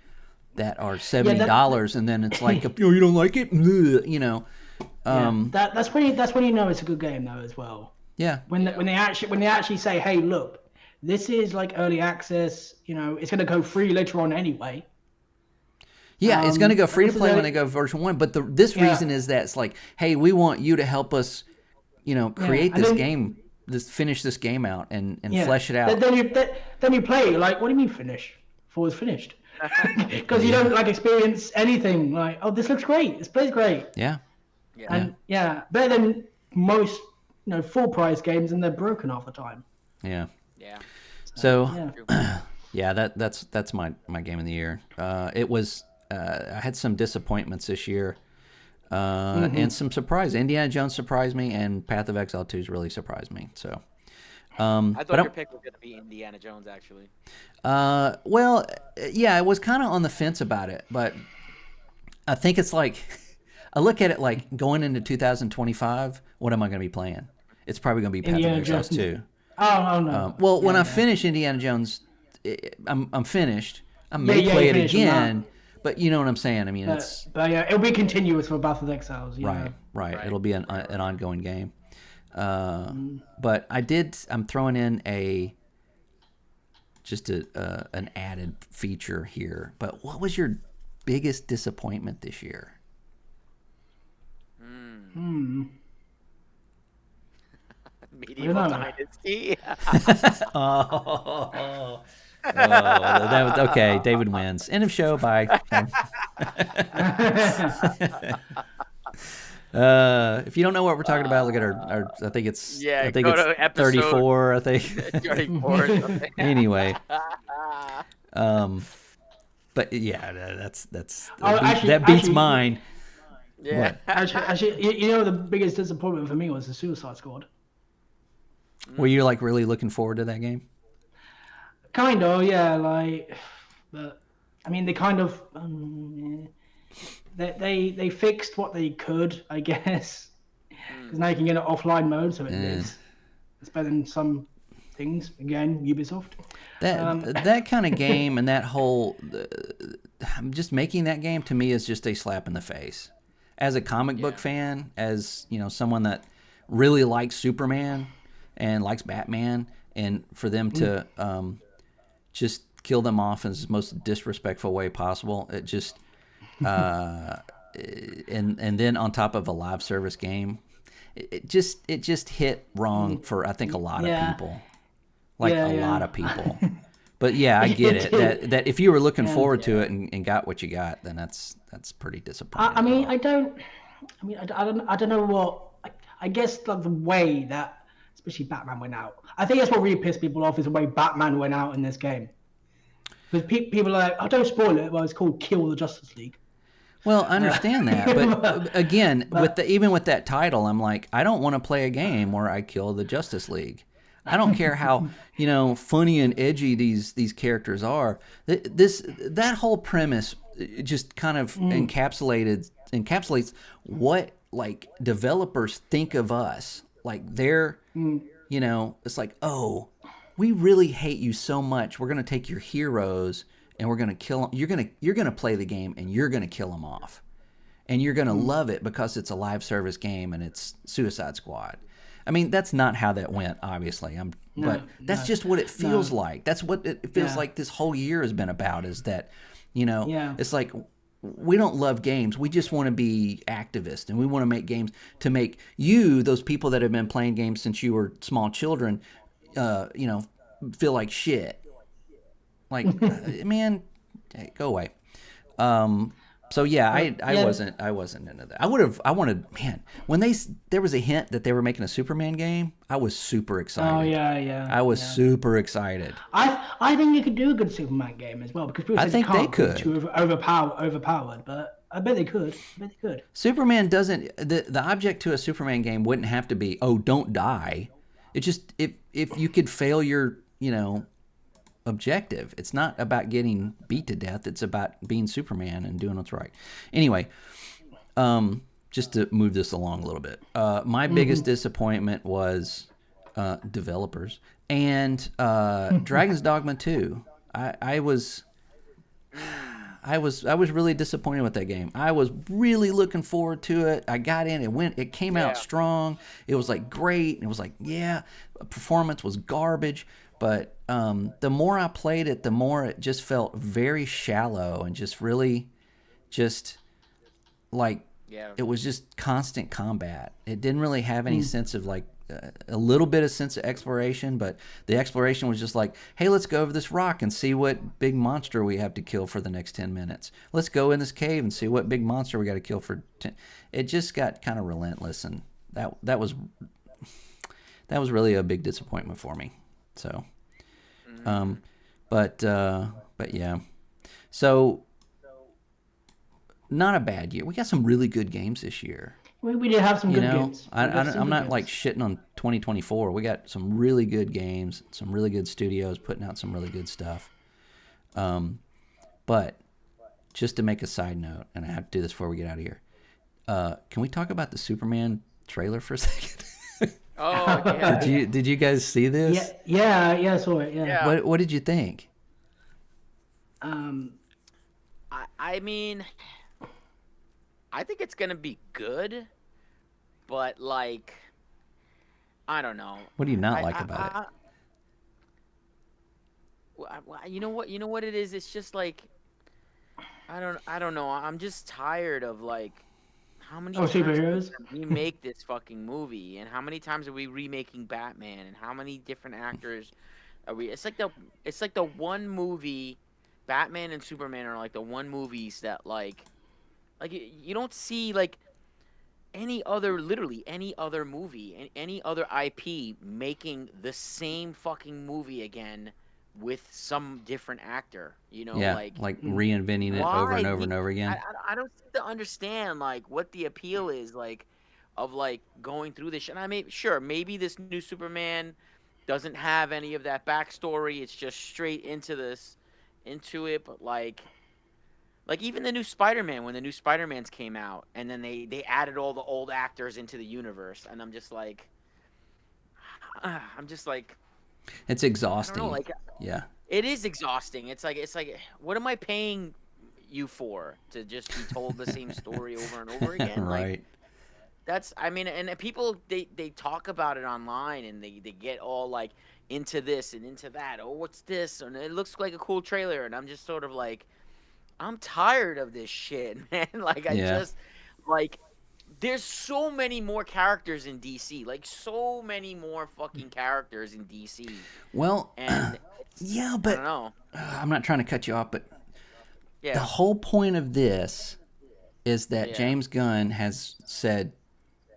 that are $70, and then it's like, you don't like it, that's when you know it's a good game though as well. Yeah. When they actually say, hey, look, this is like early access. It's going to go free later on anyway. Yeah, it's going to go free to play when they go version 1. But this reason is that it's like, hey, we want you to help us, create this game, finish this game out and flesh it out. Then you play, like, what do you mean finish? Before it's finished. Because you don't like experience anything like, oh, this looks great. This plays great. Yeah. And better than most, full price games, and they're broken half the time. Yeah. Yeah. So, that's my game of the year. It was. I had some disappointments this year, and some surprise. Indiana Jones surprised me, and Path of Exile 2 really surprised me. So, I thought your pick was going to be Indiana Jones, actually. Well, yeah, I was kind of on the fence about it, but I think it's like, I look at it like going into 2025. What am I going to be playing? It's probably going to be Path of Exile 2. Oh no. Well, when I finish Indiana Jones, I'm finished. I may play it again. But you know what I'm saying. I mean, but it'll be continuous for Path of Exiles. Right. It'll be an ongoing game. But I'm throwing in an added feature here. But what was your biggest disappointment this year? Medieval Dynasty. That was okay. David wins. End of show. Bye. If you don't know what we're talking about, look at our I think it's I think it's 34. I think 34. Anyway, but yeah, that beats actually, mine. Yeah. Actually, the biggest disappointment for me was the Suicide Squad. Were you like really looking forward to that game? Kind of, yeah. But I mean, they kind of they fixed what they could, I guess. Because now you can get it offline mode, so it's better than some things. Again, Ubisoft. That kind of game and that whole just making that game to me is just a slap in the face. As a comic book fan, as someone that really likes Superman and likes Batman, and for them to just kill them off in the most disrespectful way possible, it just and then on top of a live service game, it just hit wrong for I think a lot of people, lot of people. But yeah, I get it. That if you were looking forward to it and got what you got, then that's pretty disappointing. I don't know what. I guess like the way that, especially Batman went out. I think that's what really pissed people off is the way Batman went out in this game. Because people are like, oh, don't spoil it. Well, it's called Kill the Justice League. Well, I understand that, but again, even with that title, I'm like, I don't want to play a game where I kill the Justice League. I don't care how funny and edgy these characters are. That whole premise just kind of encapsulates what like developers think of us. Like they're it's like, oh, we really hate you so much. We're gonna take your heroes and we're gonna kill them. You're gonna play the game, and you're gonna kill them off, and you're gonna love it because it's a live service game and it's Suicide Squad. I mean, that's not how that went, obviously. But that's just what it feels like. That's what it feels like this whole year has been about. Is that, it's like we don't love games. We just want to be activists, and we want to make games to make you, those people that have been playing games since you were small children, feel like shit. Like, man, hey, go away. So yeah, I wasn't into that. I wanted, man, when there was a hint that they were making a Superman game, I was super excited. Oh yeah. I was super excited. I think you could do a good Superman game as well, because people I think they could. Too overpowered, but I bet they could. Superman doesn't. The object to a Superman game wouldn't have to be, oh, don't die. It just if you could fail your objective. It's not about getting beat to death. It's about being Superman and doing what's right. Anyway, just to move this along a little bit, my biggest disappointment was developers and Dragon's Dogma 2. I was really disappointed with that game. I was really looking forward to it. I got in, it came out strong. It was like great. It was like, performance was garbage. But the more I played it, the more it just felt very shallow and just really like it was just constant combat. It didn't really have any sense of like a little bit of sense of exploration, but the exploration was just like, hey, let's go over this rock and see what big monster we have to kill for the next 10 minutes. Let's go in this cave and see what big monster we got to kill for 10. It just got kind of relentless, and that was really a big disappointment for me. So, but yeah, so not a bad year. We got some really good games this year. We did have some good games. I'm not like shitting on 2024. We got some really good games, some really good studios putting out some really good stuff. But just to make a side note, and I have to do this before we get out of here, can we talk about the Superman trailer for a second? Oh, yeah. Did you guys see this? Yeah, I saw it. Yeah. What did you think? I mean, I think it's gonna be good, but like, I don't know. What do you not like about it? You know what it is? It's just like, I don't know. I'm just tired of like, how many times superheroes? we make this fucking movie, and how many times are we remaking Batman, and how many different actors are we? It's like the one movie, Batman and Superman are like the one movies that like you don't see like literally any other movie and any other IP making the same fucking movie again with some different actor, like reinventing it over and over and over again. I don't seem to understand like what the appeal is like of like going through this shit. And maybe this new Superman doesn't have any of that backstory. It's just straight into it, but like even the new Spider-Man, when the new Spider-Mans came out, and then they added all the old actors into the universe, and I'm just like it's exhausting. I don't know, like, yeah, it is exhausting. It's like, what am I paying you for, to just be told the same story over and over again? Right. Like, and people they talk about it online, and they get all like into this and into that. Oh, what's this? And it looks like a cool trailer, and I'm just sort of like, I'm tired of this shit, man. Like, just like, there's so many more characters in DC. Like, so many more fucking characters in DC. Well, and yeah, but I don't know. I'm not trying to cut you off, but the whole point of this is that James Gunn has said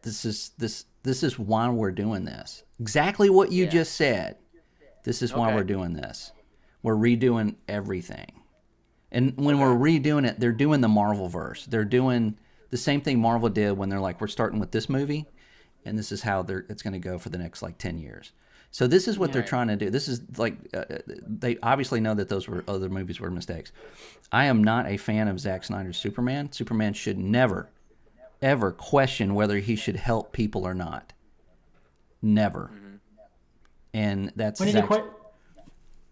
this is why we're doing this. Exactly what you just said. This is why we're doing this. We're redoing everything. And when we're redoing it, they're doing the Marvel-verse. They're doing the same thing Marvel did when they're like, we're starting with this movie, and this is how it's going to go for the next like 10 years. So this is what they're trying to do. This is like, they obviously know that those other movies were mistakes. I am not a fan of Zack Snyder's Superman. Superman should never, ever question whether he should help people or not. Never. Mm-hmm. And that's when did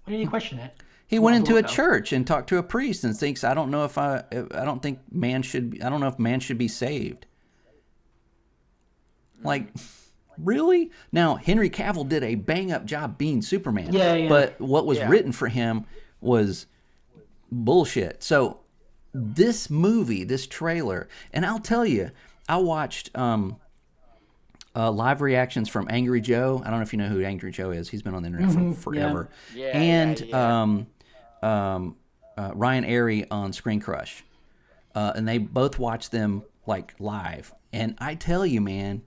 he question it? He went into a No. church and talked to a priest and thinks, I don't know if I don't think man should, I don't know if man should be saved. Like, really? Now, Henry Cavill did a bang up job being Superman. Yeah. But what was Yeah. written for him was bullshit. So this movie, this trailer, and I'll tell you, I watched live reactions from Angry Joe. I don't know if you know who Angry Joe is. He's been on the internet for forever. Yeah, And yeah. Ryan Airy on Screen Crush. And they both watched them like live. And I tell you, man,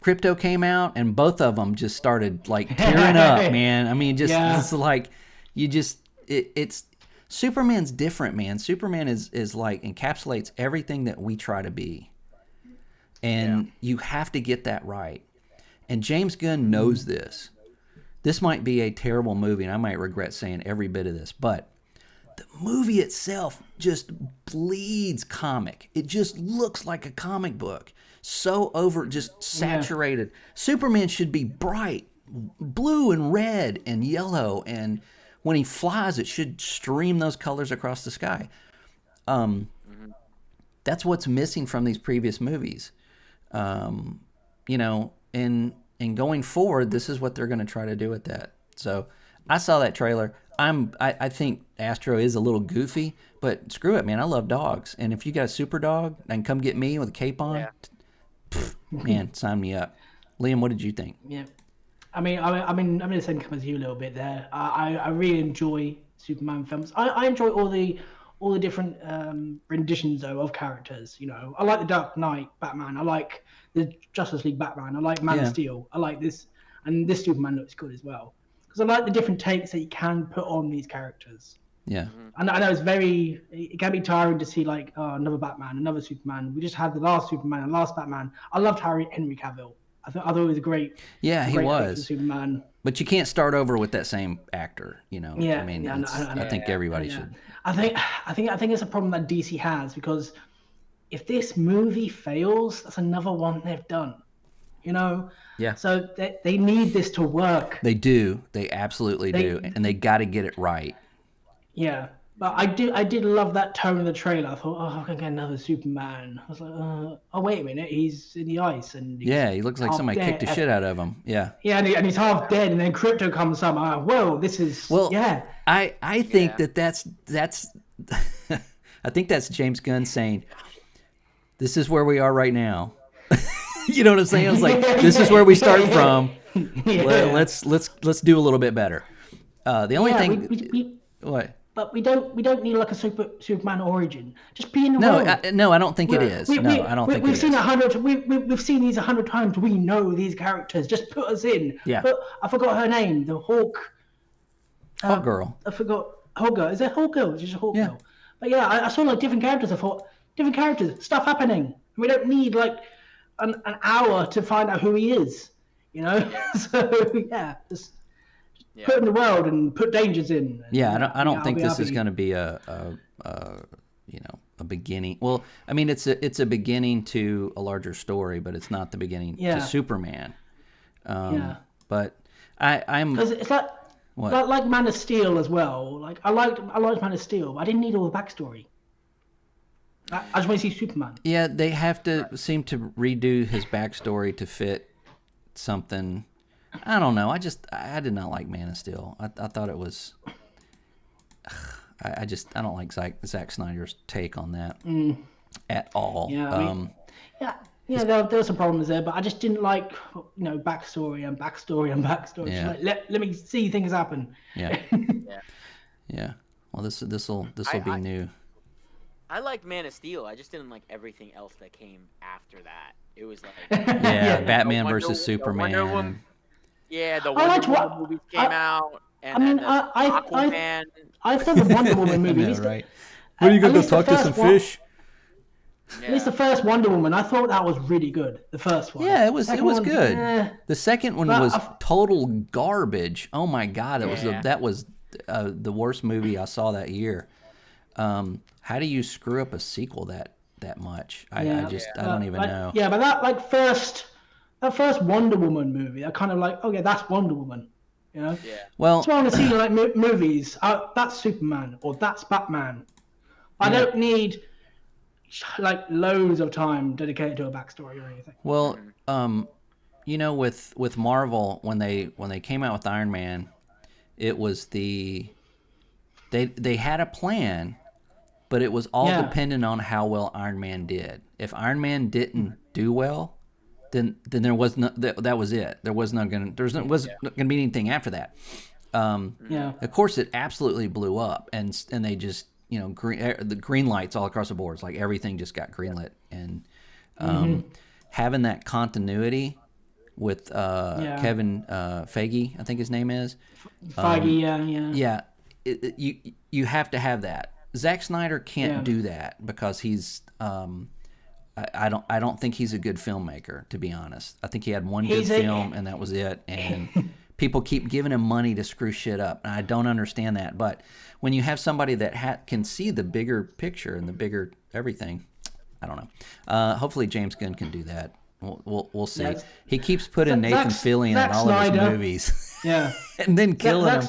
Crypto came out and both of them just started like tearing up, man. I mean, just it's like you just it's Superman's different, man. Superman is like encapsulates everything that we try to be. And you have to get that right. And James Gunn knows this. This might be a terrible movie, and I might regret saying every bit of this, but the movie itself just bleeds comic. It just looks like a comic book. So just saturated. Superman should be bright, blue and red and yellow, and when he flies, it should stream those colors across the sky. That's what's missing from these previous movies. You know, and going forward, this is what they're going to try to do with that. So I saw that trailer. I think Astro is a little goofy, but screw it, man. I love dogs, and if you got a super dog and come get me with a cape on, man, sign me up. Liam, what did you think? Yeah, I'm in the same camp as you a little bit there. I really enjoy Superman films. I enjoy all the different renditions though of characters. You know, I like the Dark Knight Batman. I like the Justice League Batman. I like Man of Steel. I like this, and this Superman looks good as well because I like the different takes that you can put on these characters. Yeah. I know it can be tiring to see like another Batman, another Superman. We just had the last Superman and last Batman. I loved Henry Cavill. I thought he was a great. Yeah, he great was. Superman. But you can't start over with that same actor, you know. Yeah, I mean, yeah, I think everybody should. I think it's a problem that DC has because if this movie fails, that's another one they've done. You know. Yeah. So they need this to work. They do. They absolutely do, and they got to get it right. Yeah, but I did love that tone of the trailer. I thought, oh, I'm gonna get another Superman. I was like, oh wait a minute, he's in the ice and he looks like somebody kicked the shit out of him. Yeah. Yeah, and he's half dead, and then Crypto comes up. Whoa, this is I think that's I think that's James Gunn saying, this is where we are right now. You know what I'm saying? I was like, this is where we start from. Let's do a little bit better. The only thing, what? But we don't need like a Superman origin. Just be in the world. I don't think it is. I don't think we've it seen is. We've seen these 100 times. We know these characters. Just put us in. Yeah. But I forgot her name. The Hawk. Hawk Girl. I forgot. Hawk Girl. Is it Hawk Girl? It's just Hawk Yeah. Girl. But yeah, I saw like different characters. I thought different characters, stuff happening. We don't need like an hour to find out who he is. You know. So yeah, just. Put in the world and put dangers in. Yeah, I don't think this is going to be a beginning. Well, I mean, it's a beginning to a larger story, but it's not the beginning to Superman. But I'm because it's like what? like Man of Steel as well. Like I liked Man of Steel, but I didn't need all the backstory. I just want to see Superman. Yeah, they have to seem to redo his backstory to fit something. I don't know. I did not like Man of Steel. I thought it was. I don't like Zack Snyder's take on that at all. Yeah, there were some problems there, but I just didn't like backstory and backstory and backstory. Yeah. Like, let me see things happen. Yeah. Yeah. Well, this will be new. I liked Man of Steel. I just didn't like everything else that came after that. It was like Batman versus Superman. Yeah, the Wonder Woman movies came out, and Aquaman. I thought the Wonder Woman movie. Know, right? What are you going to go talk to some fish? At least the first Wonder Woman, I thought that was really good. The first one. Yeah, it was good. The second one was total garbage. Oh my god, that was the worst movie I saw that year. How do you screw up a sequel that much? I don't even know. Yeah, but that first Wonder Woman movie, I kind of like, okay, that's Wonder Woman. You know, Yeah. Well, that's why I want to see like movies. That's Superman or that's Batman. I Yeah. don't need like loads of time dedicated to a backstory or anything. well, with Marvel when they came out with Iron Man, it was they had a plan, but it was all Yeah. dependent on how well Iron Man did. If Iron Man didn't do well, then there was no that was it. There was not gonna be anything after that. Yeah. Of course, it absolutely blew up, and they just the green lights all across the boards, like everything just got greenlit, and having that continuity with Yeah. Kevin Feige, I think his name is. Feige. Yeah. Yeah, you have to have that. Zack Snyder can't Yeah. do that because he's I don't think he's a good filmmaker, to be honest. I think he had one good He's a- film and that was it. And people keep giving him money to screw shit up, and I don't understand that. But when you have somebody that can see the bigger picture and the bigger everything, I don't know. Hopefully James Gunn can do that. We'll see. Yes. He keeps putting Nathan Fillion in Zack all of his Snyder. movies, Yeah. and then killing him.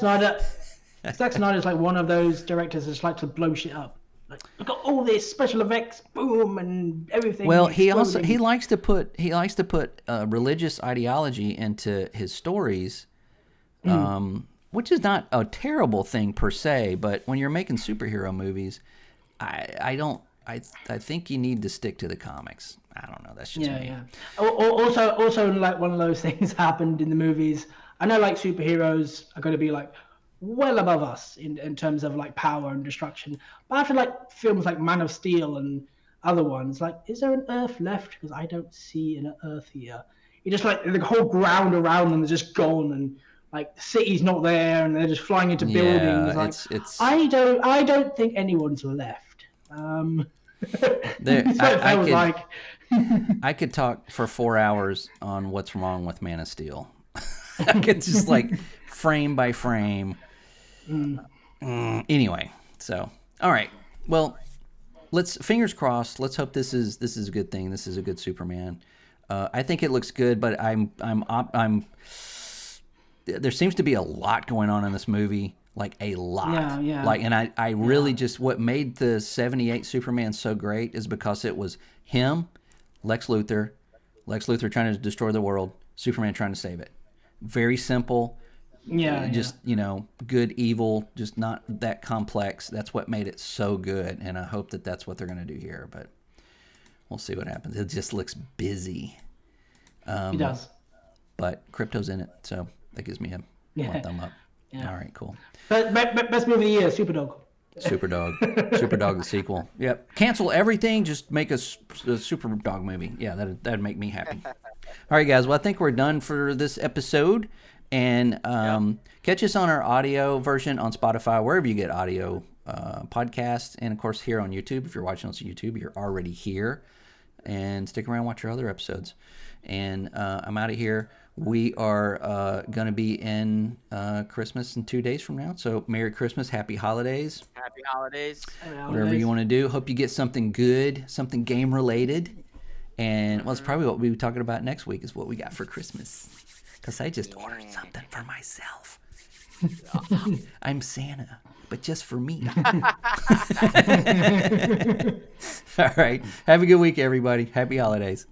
Zack Snyder's like one of those directors that just like to blow shit up. Like, we've got all this special effects, boom, and everything. Well, he exploding. likes to put religious ideology into his stories, which is not a terrible thing per se. But when you're making superhero movies, I think you need to stick to the comics. I don't know. That's just me. Yeah. Also, like one of those things happened in the movies. I know, like superheroes are going to be like well above us in terms of like power and destruction. But after like films like Man of Steel and other ones, like, is there an Earth left? Because I don't see an Earth here. You just like the whole ground around them is just gone, and like the city's not there, and they're just flying into buildings. Like, it's I don't think anyone's left. That's what it feels like. I could talk for 4 hours on what's wrong with Man of Steel. I could just like frame by frame. Anyway, so all right. Well, fingers crossed. Let's hope this is a good thing. This is a good Superman. I think it looks good, but I'm there seems to be a lot going on in this movie, like a lot. Yeah. Like, and I really just what made the 78 Superman so great is because it was him, Lex Luthor trying to destroy the world, Superman trying to save it. Very simple. Just good, evil, just not that complex. That's what made it so good, and I hope that that's what they're going to do here. But we'll see what happens. It just looks busy. He does. But Crypto's in it, so that gives me a one thumb up. Yeah. All right, cool. Best movie of the year, Superdog. Superdog the sequel. Yep. Cancel everything. Just make a Superdog movie. Yeah, that'd make me happy. All right, guys. Well, I think we're done for this episode. And catch us on our audio version on Spotify, wherever you get audio podcasts. And, of course, here on YouTube. If you're watching us on YouTube, you're already here. And stick around and watch our other episodes. And I'm out of here. We are going to be in Christmas in 2 days from now. So Merry Christmas. Happy holidays. Happy holidays. Whatever you want to do. Hope you get something good, something game-related. And, well, it's probably what we'll be talking about next week is what we got for Christmas. Because I just ordered something for myself. I'm Santa, but just for me. All right. Have a good week, everybody. Happy holidays.